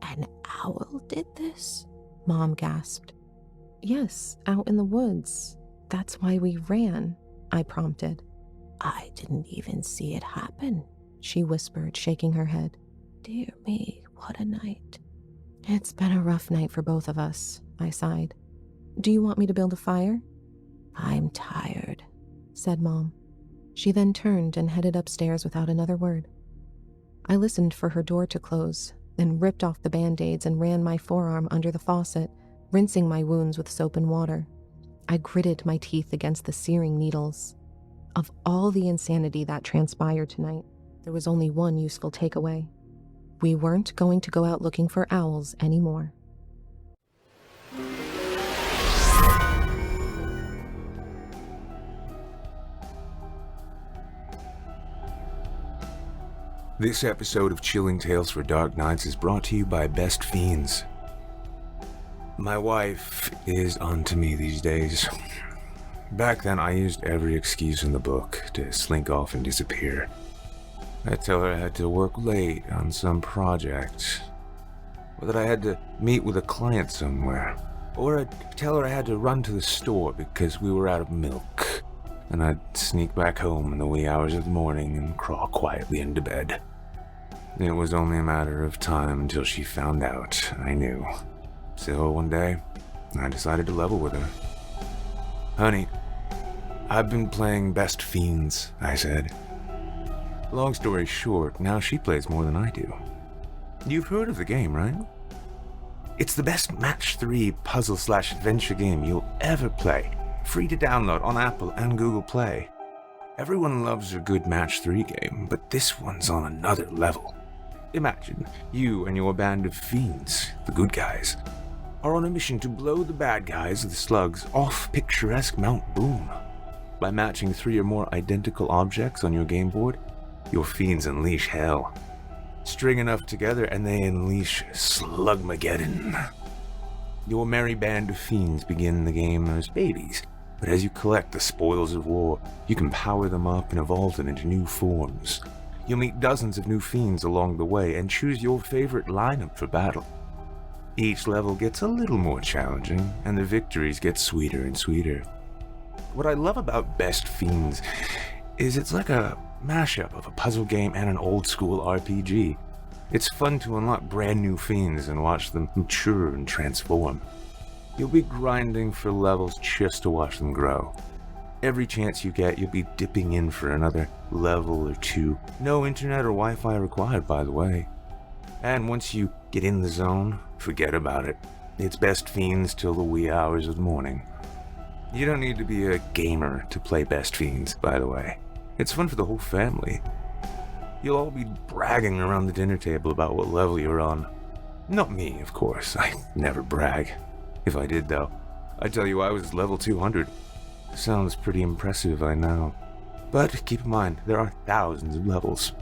"An owl did this?" Mom gasped. "Yes, out in the woods. That's why we ran," I prompted. "I didn't even see it happen," she whispered, shaking her head. "Dear me, what a night." "It's been a rough night for both of us," I sighed. "Do you want me to build a fire?" "I'm tired," said Mom. She then turned and headed upstairs without another word. I listened for her door to close, then ripped off the Band-Aids and ran my forearm under the faucet, rinsing my wounds with soap and water. I gritted my teeth against the searing needles. Of all the insanity that transpired tonight, there was only one useful takeaway. We weren't going to go out looking for owls anymore. This episode of Chilling Tales for Dark Nights is brought to you by Best Fiends. My wife is onto me these days. Back then, I used every excuse in the book to slink off and disappear. I'd tell her I had to work late on some project, or that I had to meet with a client somewhere, or I'd tell her I had to run to the store because we were out of milk, and I'd sneak back home in the wee hours of the morning and crawl quietly into bed. It was only a matter of time until she found out I knew. So one day, I decided to level with her. "Honey, I've been playing Best Fiends," I said. Long story short, now she plays more than I do. You've heard of the game, right? It's the best match 3 puzzle/adventure game you'll ever play. Free to download on Apple and Google Play. Everyone loves a good match 3 game, but this one's on another level. Imagine you and your band of fiends, the good guys, are on a mission to blow the bad guys, the slugs, off picturesque Mount Boom. By matching 3 or more identical objects on your game board, your fiends unleash hell. String enough together and they unleash Slugmageddon. Your merry band of fiends begin the game as babies, but as you collect the spoils of war, you can power them up and evolve them into new forms. You'll meet dozens of new fiends along the way and choose your favorite lineup for battle. Each level gets a little more challenging, and the victories get sweeter and sweeter. What I love about Best Fiends is it's like a mashup of a puzzle game and an old-school RPG. It's fun to unlock brand new fiends and watch them mature and transform. You'll be grinding for levels just to watch them grow. Every chance you get, you'll be dipping in for another level or 2. No internet or Wi-Fi required, by the way. And once you get in the zone, forget about it. It's Best Fiends till the wee hours of the morning. You don't need to be a gamer to play Best Fiends, by the way. It's fun for the whole family. You'll all be bragging around the dinner table about what level you're on. Not me, of course. I never brag. If I did, though, I'd tell you I was level 200. Sounds pretty impressive, I know. But keep in mind, there are thousands of levels.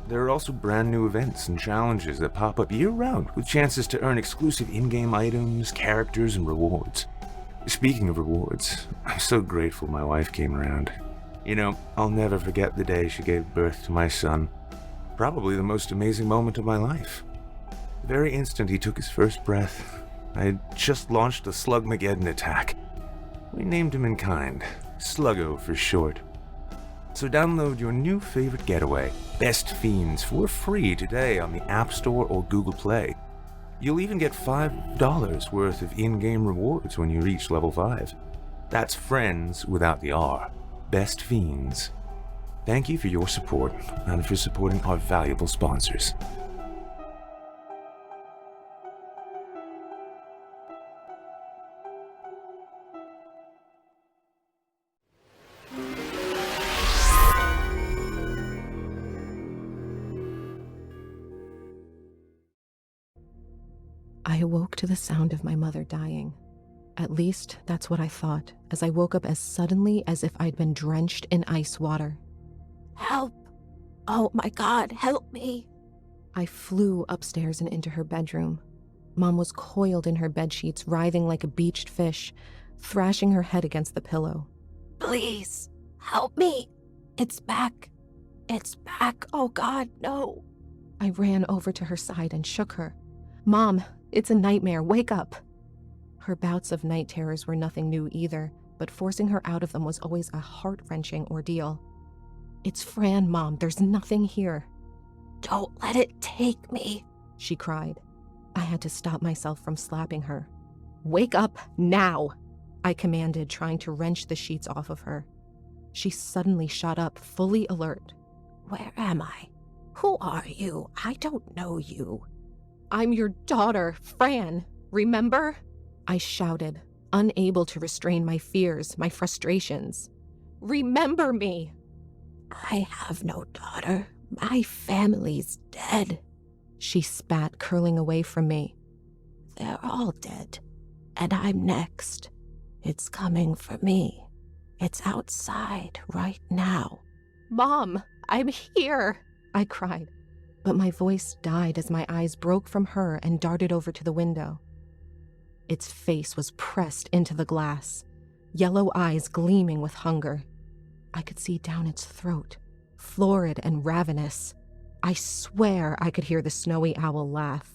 There are also brand new events and challenges that pop up year-round, with chances to earn exclusive in-game items, characters, and rewards. Speaking of rewards, I'm so grateful my wife came around. You know, I'll never forget the day she gave birth to my son. Probably the most amazing moment of my life. The very instant he took his first breath, I had just launched a Slugmageddon attack. We named him in kind, Sluggo for short. So download your new favorite getaway, Best Fiends, for free today on the App Store or Google Play. You'll even get $5 worth of in-game rewards when you reach level 5. That's friends without the R. Best Fiends. Thank you for your support and for supporting our valuable sponsors. I awoke to the sound of my mother dying. At least that's what I thought, as I woke up as suddenly as if I'd been drenched in ice water. Help! Oh my God, help me! I flew upstairs and into her bedroom. Mom was coiled in her bedsheets, writhing like a beached fish, thrashing her head against the pillow. Please, help me! It's back! It's back! Oh God, no! I ran over to her side and shook her. Mom, it's a nightmare, wake up! Her bouts of night terrors were nothing new either, but forcing her out of them was always a heart-wrenching ordeal. It's Fran, Mom, there's nothing here. Don't let it take me, she cried. I had to stop myself from slapping her. Wake up now, I commanded, trying to wrench the sheets off of her. She suddenly shot up, fully alert. Where am I? Who are you? I don't know you. I'm your daughter, Fran, remember? I shouted, unable to restrain my fears, my frustrations. Remember me! I have no daughter. My family's dead. She spat, curling away from me. They're all dead, and I'm next. It's coming for me. It's outside right now. Mom, I'm here, I cried. But my voice died as my eyes broke from her and darted over to the window. Its face was pressed into the glass, yellow eyes gleaming with hunger. I could see down its throat, florid and ravenous. I swear I could hear the snowy owl laugh.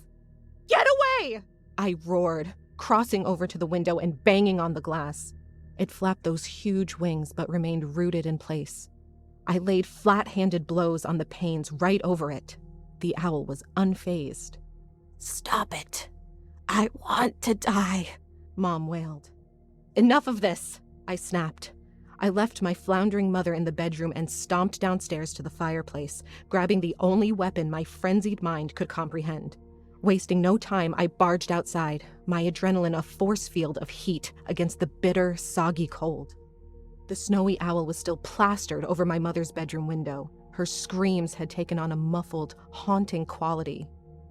Get away! I roared, crossing over to the window and banging on the glass. It flapped those huge wings but remained rooted in place. I laid flat-handed blows on the panes right over it. The owl was unfazed. Stop it. I want to die, Mom wailed. Enough of this, I snapped. I left my floundering mother in the bedroom and stomped downstairs to the fireplace, grabbing the only weapon my frenzied mind could comprehend. Wasting no time, I barged outside, my adrenaline a force field of heat against the bitter, soggy cold. The snowy owl was still plastered over my mother's bedroom window. Her screams had taken on a muffled, haunting quality.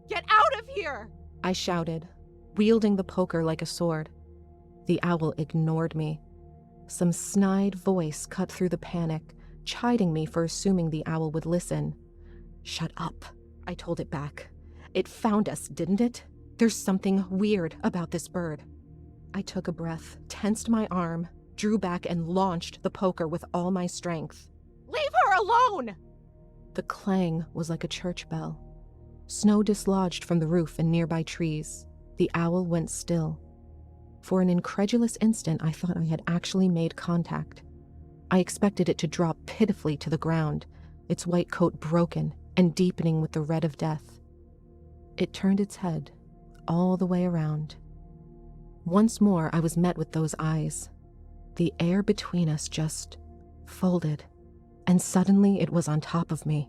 Get out of here! I shouted, wielding the poker like a sword. The owl ignored me. Some snide voice cut through the panic, chiding me for assuming the owl would listen. Shut up, I told it back. It found us, didn't it? There's something weird about this bird. I took a breath, tensed my arm, drew back and launched the poker with all my strength. Leave her alone! The clang was like a church bell. Snow dislodged from the roof and nearby trees. The owl went still. For an incredulous instant, I thought I had actually made contact. I expected it to drop pitifully to the ground, its white coat broken and deepening with the red of death. It turned its head all the way around. Once more, I was met with those eyes. The air between us just folded, and suddenly it was on top of me.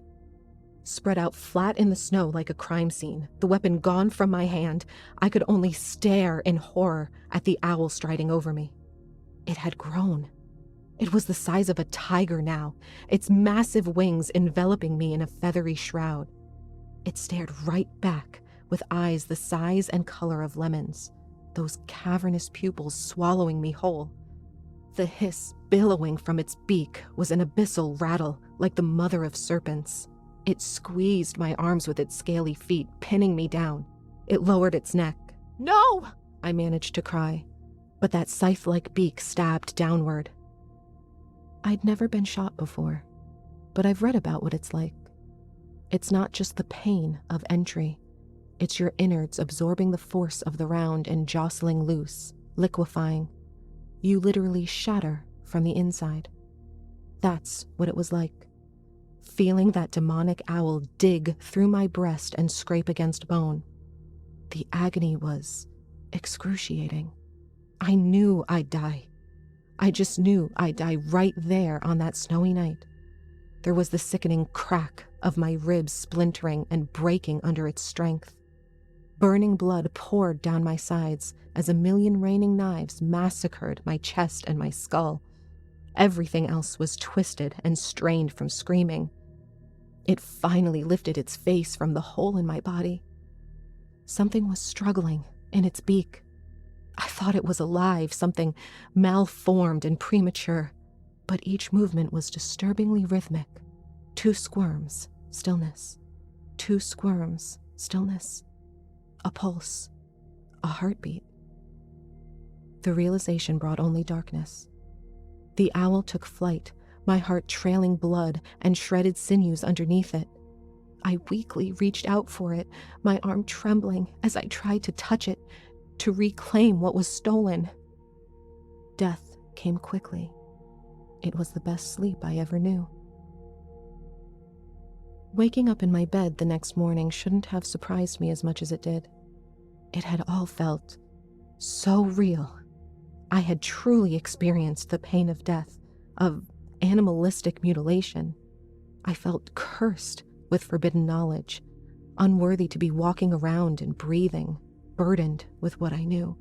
Spread out flat in the snow like a crime scene, the weapon gone from my hand, I could only stare in horror at the owl striding over me. It had grown. It was the size of a tiger now, its massive wings enveloping me in a feathery shroud. It stared right back, with eyes the size and color of lemons, those cavernous pupils swallowing me whole. The hiss billowing from its beak was an abyssal rattle like the mother of serpents. It squeezed my arms with its scaly feet, pinning me down. It lowered its neck. No! I managed to cry, but that scythe-like beak stabbed downward. I'd never been shot before, but I've read about what it's like. It's not just the pain of entry. It's your innards absorbing the force of the round and jostling loose, liquefying. You literally shatter from the inside. That's what it was like. Feeling that demonic owl dig through my breast and scrape against bone. The agony was excruciating. I knew I'd die. I just knew I'd die right there on that snowy night. There was the sickening crack of my ribs splintering and breaking under its strength. Burning blood poured down my sides as a million raining knives massacred my chest and my skull. Everything else was twisted and strained from screaming. It finally lifted its face from the hole in my body. Something was struggling in its beak. I thought it was alive, something malformed and premature, but each movement was disturbingly rhythmic. 2 squirms, stillness. 2 squirms, stillness. A pulse, a heartbeat. The realization brought only darkness. The owl took flight, my heart trailing blood and shredded sinews underneath it. I weakly reached out for it, my arm trembling as I tried to touch it, to reclaim what was stolen. Death came quickly. It was the best sleep I ever knew. Waking up in my bed the next morning shouldn't have surprised me as much as it did. It had all felt so real. I had truly experienced the pain of death, of animalistic mutilation. I felt cursed with forbidden knowledge, unworthy to be walking around and breathing, burdened with what I knew.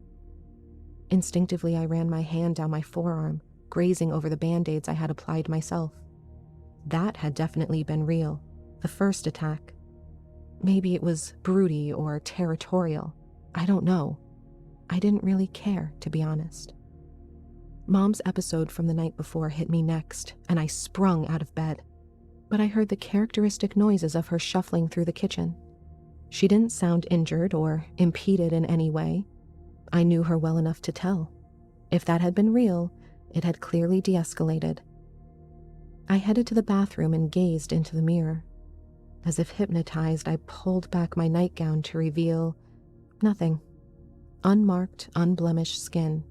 Instinctively, I ran my hand down my forearm, grazing over the band-aids I had applied myself. That had definitely been real, the first attack. Maybe it was broody or territorial. I don't know. I didn't really care, to be honest. Mom's episode from the night before hit me next, and I sprung out of bed. But I heard the characteristic noises of her shuffling through the kitchen. She didn't sound injured or impeded in any way. I knew her well enough to tell. If that had been real, it had clearly de-escalated. I headed to the bathroom and gazed into the mirror. As if hypnotized, I pulled back my nightgown to reveal nothing. Unmarked, unblemished skin.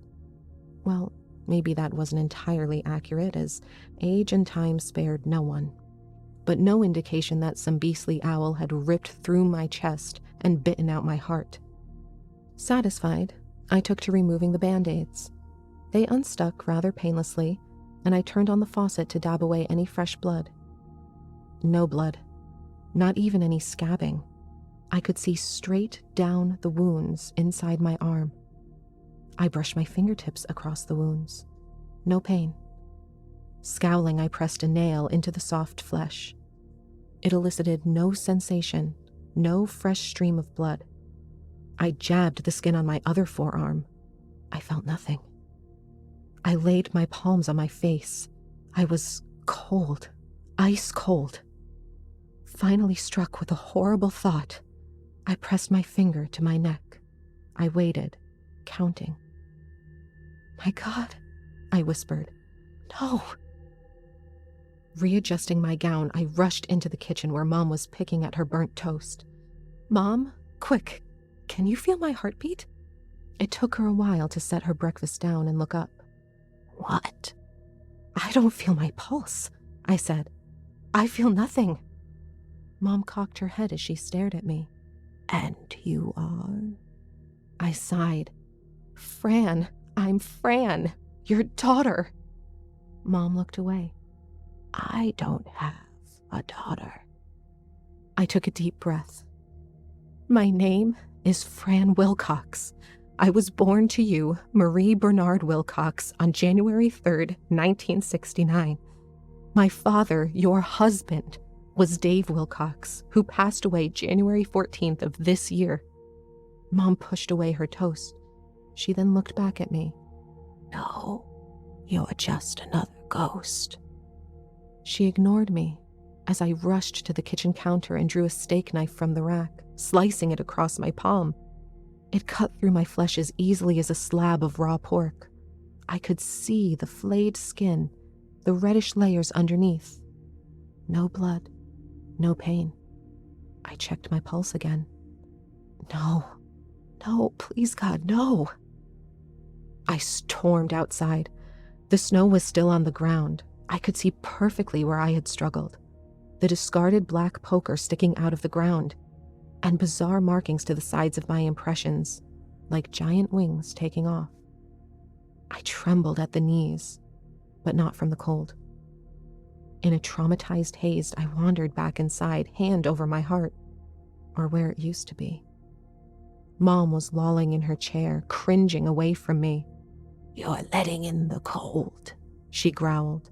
Well, maybe that wasn't entirely accurate, as age and time spared no one. But no indication that some beastly owl had ripped through my chest and bitten out my heart. Satisfied, I took to removing the band-aids. They unstuck rather painlessly, and I turned on the faucet to dab away any fresh blood. No blood. Not even any scabbing. I could see straight down the wounds inside my arm. I brushed my fingertips across the wounds. No pain. Scowling, I pressed a nail into the soft flesh. It elicited no sensation, no fresh stream of blood. I jabbed the skin on my other forearm. I felt nothing. I laid my palms on my face. I was cold, ice cold. Finally struck with a horrible thought, I pressed my finger to my neck. I waited, counting. "My God," I whispered. "No." Readjusting my gown, I rushed into the kitchen where Mom was picking at her burnt toast. "Mom, quick, can you feel my heartbeat?" It took her a while to set her breakfast down and look up. "What?" "I don't feel my pulse," I said. "I feel nothing." Mom cocked her head as she stared at me. "And you are?" I sighed. "Fran, I'm Fran, your daughter." Mom looked away. "I don't have a daughter." I took a deep breath. "My name is Fran Wilcox. I was born to you, Marie Bernard Wilcox, on January 3rd, 1969. My father, your husband, was Dave Wilcox, who passed away January 14th of this year." Mom pushed away her toast. She then looked back at me. "No, you're just another ghost." She ignored me as I rushed to the kitchen counter and drew a steak knife from the rack, slicing it across my palm. It cut through my flesh as easily as a slab of raw pork. I could see the flayed skin, the reddish layers underneath. No blood, no pain. I checked my pulse again. No, please God, no. I stormed outside. The snow was still on the ground. I could see perfectly where I had struggled. The discarded black poker sticking out of the ground, and bizarre markings to the sides of my impressions, like giant wings taking off. I trembled at the knees, but not from the cold. In a traumatized haze, I wandered back inside, hand over my heart, or where it used to be. Mom was lolling in her chair, cringing away from me. "You're letting in the cold," she growled.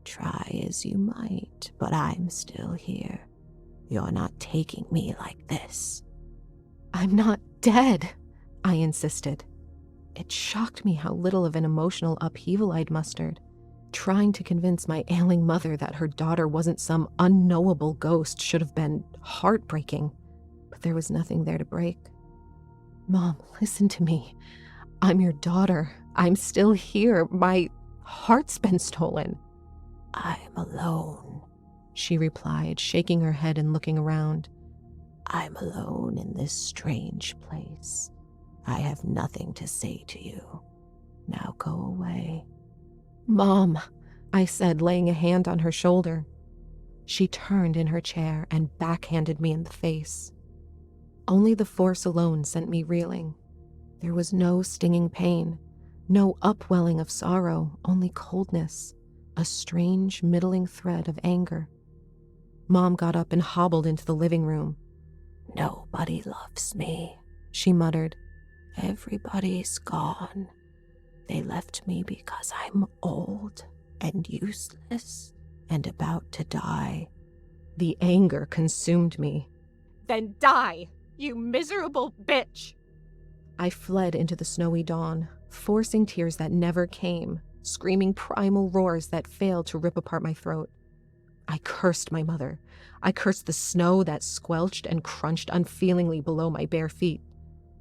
"Try as you might, but I'm still here. You're not taking me like this." "I'm not dead," I insisted. It shocked me how little of an emotional upheaval I'd mustered, trying to convince my ailing mother that her daughter wasn't some unknowable ghost should have been heartbreaking, but there was nothing there to break. "Mom, listen to me. I'm your daughter. I'm still here. My heart's been stolen." "I'm alone," she replied, shaking her head and looking around. "I'm alone in this strange place. I have nothing to say to you. Now go away." "Mom," I said, laying a hand on her shoulder. She turned in her chair and backhanded me in the face. Only the force alone sent me reeling. There was no stinging pain, no upwelling of sorrow, only coldness, a strange middling thread of anger. Mom got up and hobbled into the living room. "Nobody loves me," she muttered. "Everybody's gone. They left me because I'm old and useless and about to die." The anger consumed me. "Then die, you miserable bitch!" I fled into the snowy dawn, forcing tears that never came, screaming primal roars that failed to rip apart my throat. I cursed my mother. I cursed the snow that squelched and crunched unfeelingly below my bare feet.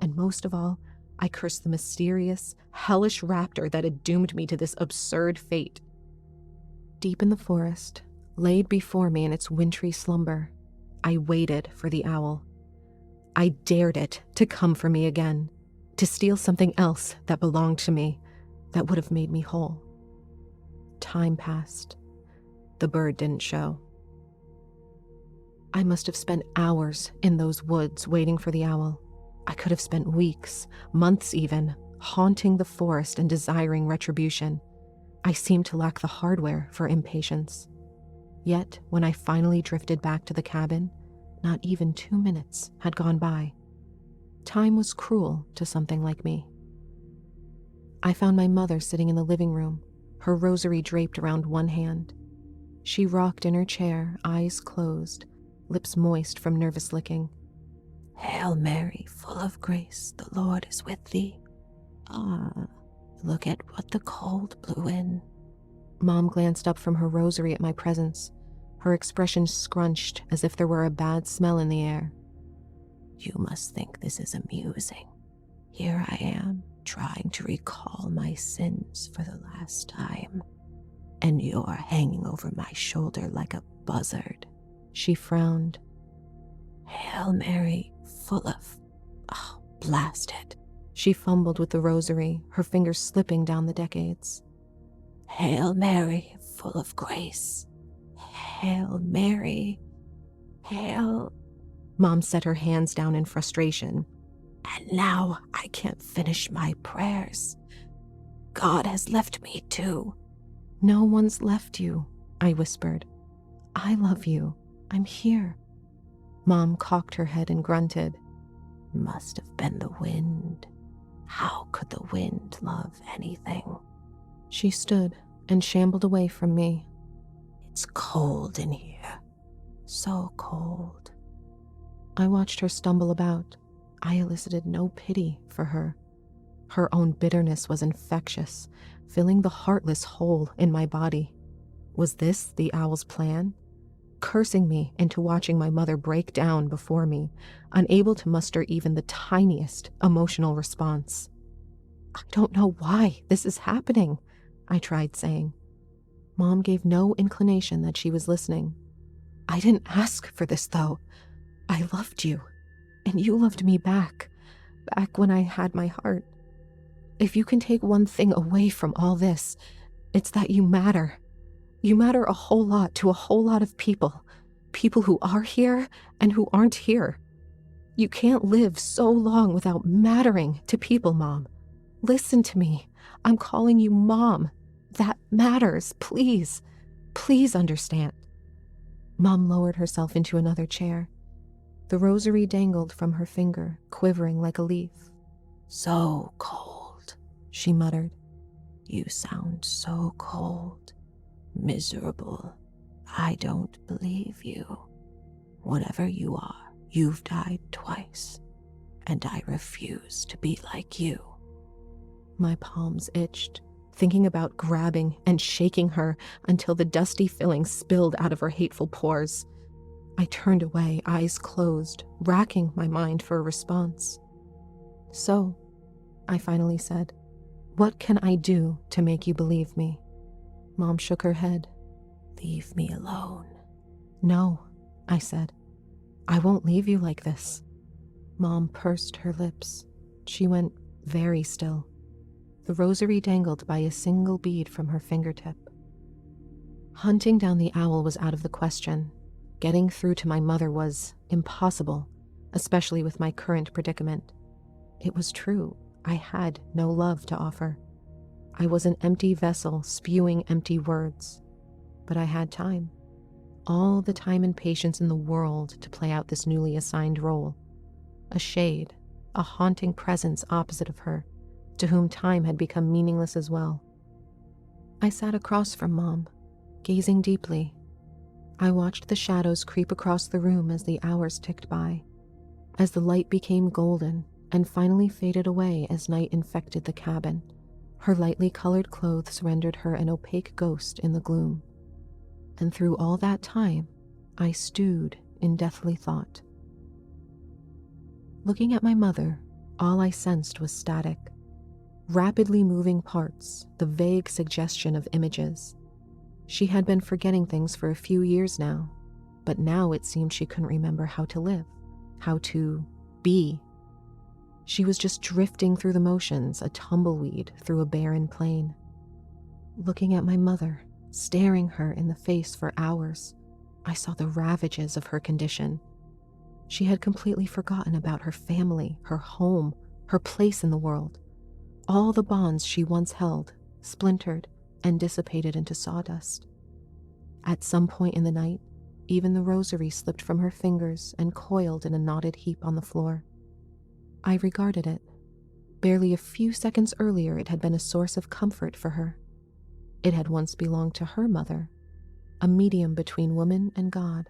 And most of all, I cursed the mysterious, hellish raptor that had doomed me to this absurd fate. Deep in the forest, laid before me in its wintry slumber, I waited for the owl. I dared it to come for me again, to steal something else that belonged to me, that would have made me whole. Time passed. The bird didn't show. I must have spent hours in those woods waiting for the owl. I could have spent weeks, months even, haunting the forest and desiring retribution. I seemed to lack the hardware for impatience. Yet, when I finally drifted back to the cabin, not even 2 minutes had gone by. Time was cruel to something like me. I found my mother sitting in the living room, her rosary draped around one hand. She rocked in her chair, eyes closed, lips moist from nervous licking. "Hail Mary, full of grace, the Lord is with thee. Ah, look at what the cold blew in." Mom glanced up from her rosary at my presence, her expression scrunched as if there were a bad smell in the air. "You must think this is amusing. Here I am, trying to recall my sins for the last time, and you're hanging over my shoulder like a buzzard." She frowned. "Hail Mary, full of... oh, blast it." She fumbled with the rosary, her fingers slipping down the decades. "Hail Mary, full of grace. Hail Mary. Hail..." Mom set her hands down in frustration. "And now I can't finish my prayers. God has left me too." "No one's left you," I whispered. "I love you. I'm here." Mom cocked her head and grunted. "Must have been the wind. How could the wind love anything?" She stood and shambled away from me. "It's cold in here. So cold." I watched her stumble about. I elicited no pity for her. Her own bitterness was infectious, filling the heartless hole in my body. Was this the owl's plan? Cursing me into watching my mother break down before me, unable to muster even the tiniest emotional response. "I don't know why this is happening," I tried saying. Mom gave no inclination that she was listening. "I didn't ask for this, though. I loved you, and you loved me back when I had my heart. If you can take one thing away from all this, It's that you matter. You matter a whole lot to a whole lot of people. People who are here and who aren't here. You can't live so long without mattering to people, Mom. Listen to me. I'm calling you Mom. That matters. Please. Please understand. Mom lowered herself into another chair. The rosary dangled from her finger, quivering like a leaf. So cold, she muttered. You sound so cold. Miserable. I don't believe you. Whatever you are, you've died twice, and I refuse to be like you. My palms itched, thinking about grabbing and shaking her until the dusty filling spilled out of her hateful pores. I turned away, eyes closed, racking my mind for a response. So, I finally said, what can I do to make you believe me? Mom shook her head. Leave me alone. No, I said. I won't leave you like this. Mom pursed her lips. She went very still. The rosary dangled by a single bead from her fingertip. Hunting down the owl was out of the question. Getting through to my mother was impossible, especially with my current predicament. It was true. I had no love to offer. I was an empty vessel spewing empty words. But I had time. All the time and patience in the world to play out this newly assigned role. A shade, a haunting presence opposite of her, to whom time had become meaningless as well. I sat across from Mom, gazing deeply. I watched the shadows creep across the room as the hours ticked by, as the light became golden and finally faded away as night infected the cabin. Her lightly colored clothes rendered her an opaque ghost in the gloom. And through all that time, I stewed in deathly thought. Looking at my mother, all I sensed was static. Rapidly moving parts, the vague suggestion of images. She had been forgetting things for a few years now, but now it seemed she couldn't remember how to live, how to be. She was just drifting through the motions, a tumbleweed through a barren plain. Looking at my mother, staring her in the face for hours, I saw the ravages of her condition. She had completely forgotten about her family, her home, her place in the world. All the bonds she once held, splintered and dissipated into sawdust. At some point in the night, even the rosary slipped from her fingers and coiled in a knotted heap on the floor. I regarded it. Barely a few seconds earlier, it had been a source of comfort for her. It had once belonged to her mother, a medium between woman and God.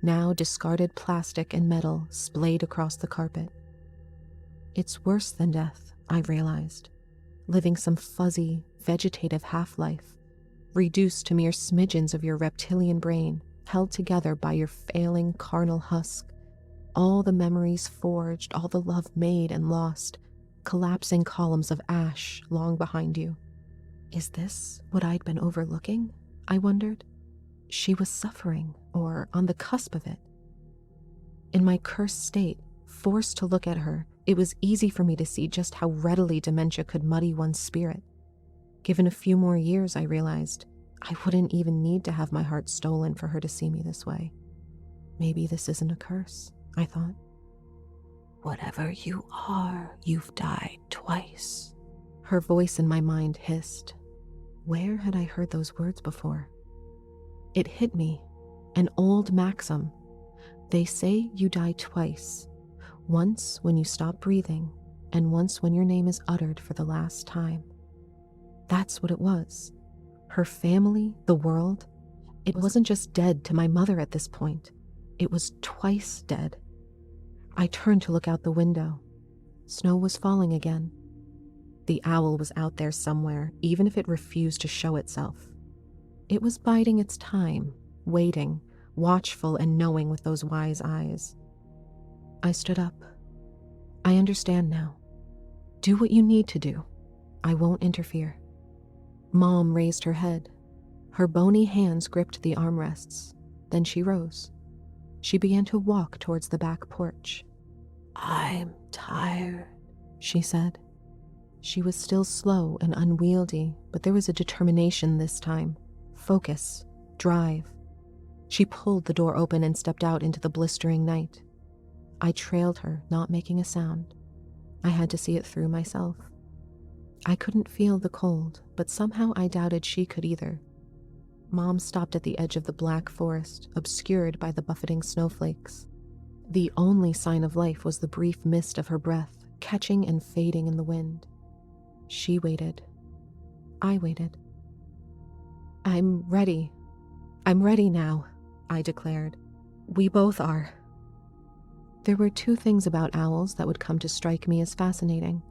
Now discarded plastic and metal splayed across the carpet. It's worse than death, I realized. Living some fuzzy, vegetative half-life, reduced to mere smidgens of your reptilian brain, held together by your failing carnal husk. All the memories forged, all the love made and lost, collapsing columns of ash long behind you. Is this what I'd been overlooking? I wondered. She was suffering, or on the cusp of it. In my cursed state, forced to look at her, it was easy for me to see just how readily dementia could muddy one's spirit. Given a few more years, I realized, I wouldn't even need to have my heart stolen for her to see me this way. Maybe this isn't a curse, I thought. Whatever you are, you've died twice. Her voice in my mind hissed. Where had I heard those words before? It hit me, an old maxim. They say you die twice, once when you stop breathing, and once when your name is uttered for the last time. That's what it was. Her family, the world, it wasn't just dead to my mother at this point. It was twice dead. I turned to look out the window. Snow was falling again. The owl was out there somewhere, even if it refused to show itself. It was biding its time, waiting, watchful and knowing with those wise eyes. I stood up. I understand now. Do what you need to do. I won't interfere. Mom raised her head. Her bony hands gripped the armrests. Then she rose. She began to walk towards the back porch. I'm tired, she said. She was still slow and unwieldy, but there was a determination this time. Focus, drive. She pulled the door open and stepped out into the blistering night. I trailed her, not making a sound. I had to see it through myself. I couldn't feel the cold, but somehow I doubted she could either. Mom stopped at the edge of the black forest, obscured by the buffeting snowflakes. The only sign of life was the brief mist of her breath, catching and fading in the wind. She waited. I waited. I'm ready now, I declared. We both are. There were two things about owls that would come to strike me as fascinating.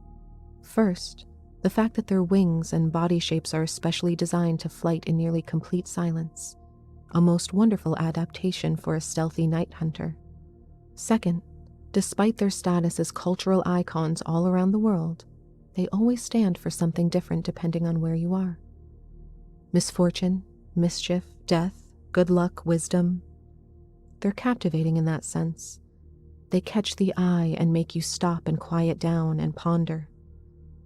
First, the fact that their wings and body shapes are especially designed to flight in nearly complete silence, a most wonderful adaptation for a stealthy night hunter. Second, despite their status as cultural icons all around the world, they always stand for something different depending on where you are. Misfortune, mischief, death, good luck, wisdom. They're captivating in that sense. They catch the eye and make you stop and quiet down and ponder.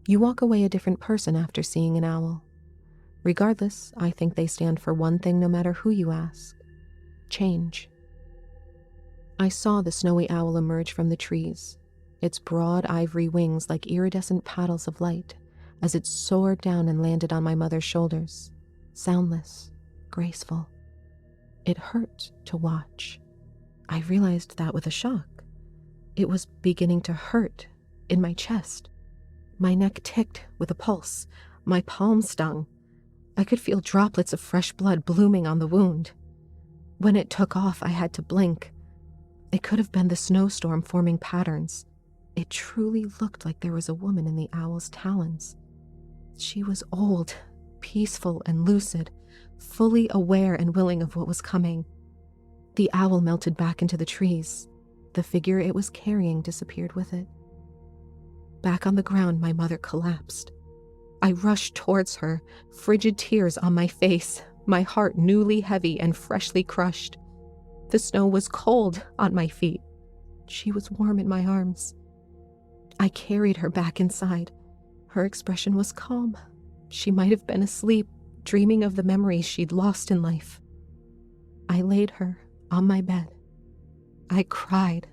You walk away a different person after seeing an owl. Regardless, I think they stand for one thing no matter who you ask: change. I saw the snowy owl emerge from the trees, its broad ivory wings like iridescent paddles of light, as it soared down and landed on my mother's shoulders, soundless, graceful. It hurt to watch. I realized that with a shock. It was beginning to hurt in my chest. My neck ticked with a pulse. My palm stung. I could feel droplets of fresh blood blooming on the wound. When it took off, I had to blink. It could have been the snowstorm forming patterns. It truly looked like there was a woman in the owl's talons. She was old, peaceful and lucid, fully aware and willing of what was coming. The owl melted back into the trees. The figure it was carrying disappeared with it. Back on the ground, my mother collapsed. I rushed towards her, frigid tears on my face, my heart newly heavy and freshly crushed. The snow was cold on my feet. She was warm in my arms. I carried her back inside. Her expression was calm. She might have been asleep, dreaming of the memories she'd lost in life. I laid her on my bed. I cried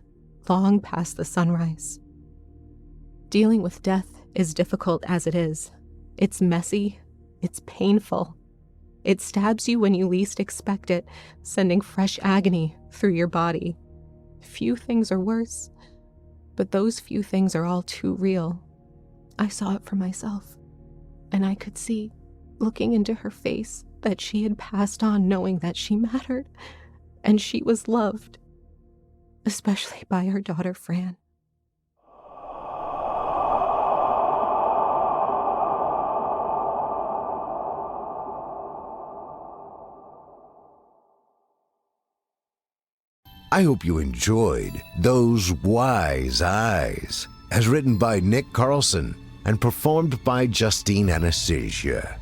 long past the sunrise. Dealing with death is difficult as it is. It's messy. It's painful. It stabs you when you least expect it, sending fresh agony through your body. Few things are worse, but those few things are all too real. I saw it for myself, and I could see, looking into her face, that she had passed on knowing that she mattered, and she was loved, especially by her daughter Fran. I hope you enjoyed Those Wise Eyes, as written by Nick Carlson and performed by Justine Anastasia.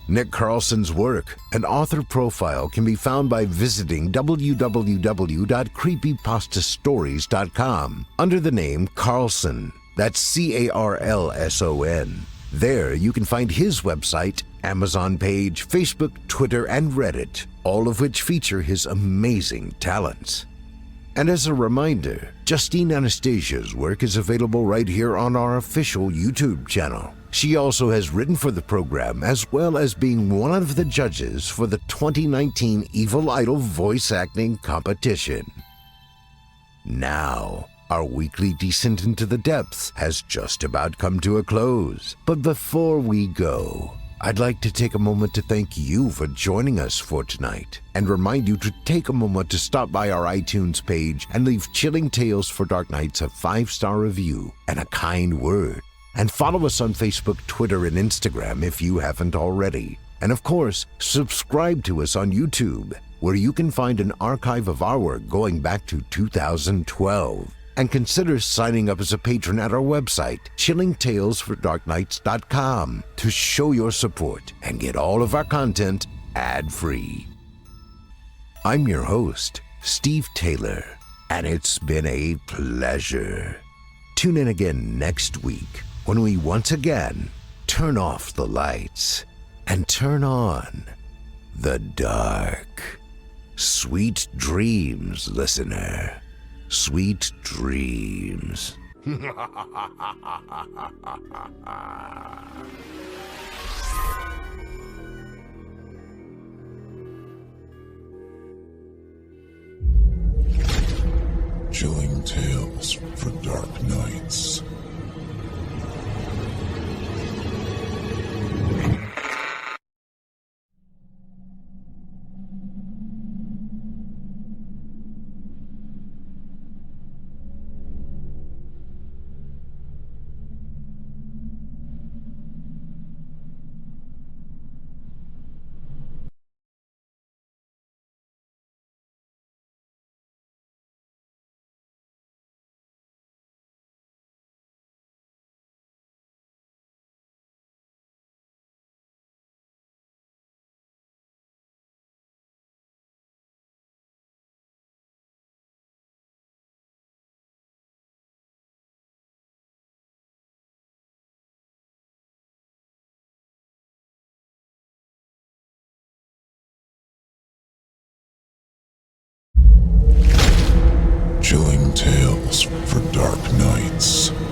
Nick Carlson's work and author profile can be found by visiting www.creepypastastories.com under the name Carlson. That's Carlson. There you can find his website, Amazon page, Facebook, Twitter, and Reddit, all of which feature his amazing talents. And as a reminder, Justine Anastasia's work is available right here on our official YouTube channel. She also has written for the program, as well as being one of the judges for the 2019 Evil Idol voice acting competition. Now, our weekly Descent into the Depths has just about come to a close. But before we go, I'd like to take a moment to thank you for joining us for tonight, and remind you to take a moment to stop by our iTunes page and leave Chilling Tales for Dark Nights a 5-star review and a kind word. And follow us on Facebook, Twitter, and Instagram if you haven't already. And of course, subscribe to us on YouTube, where you can find an archive of our work going back to 2012. And consider signing up as a patron at our website, chillingtalesfordarknights.com, to show your support and get all of our content ad-free. I'm your host, Steve Taylor, and it's been a pleasure. Tune in again next week when we once again turn off the lights and turn on the dark. Sweet dreams, listener. Sweet dreams. Chilling tales for dark nights. Chilling tales for dark nights.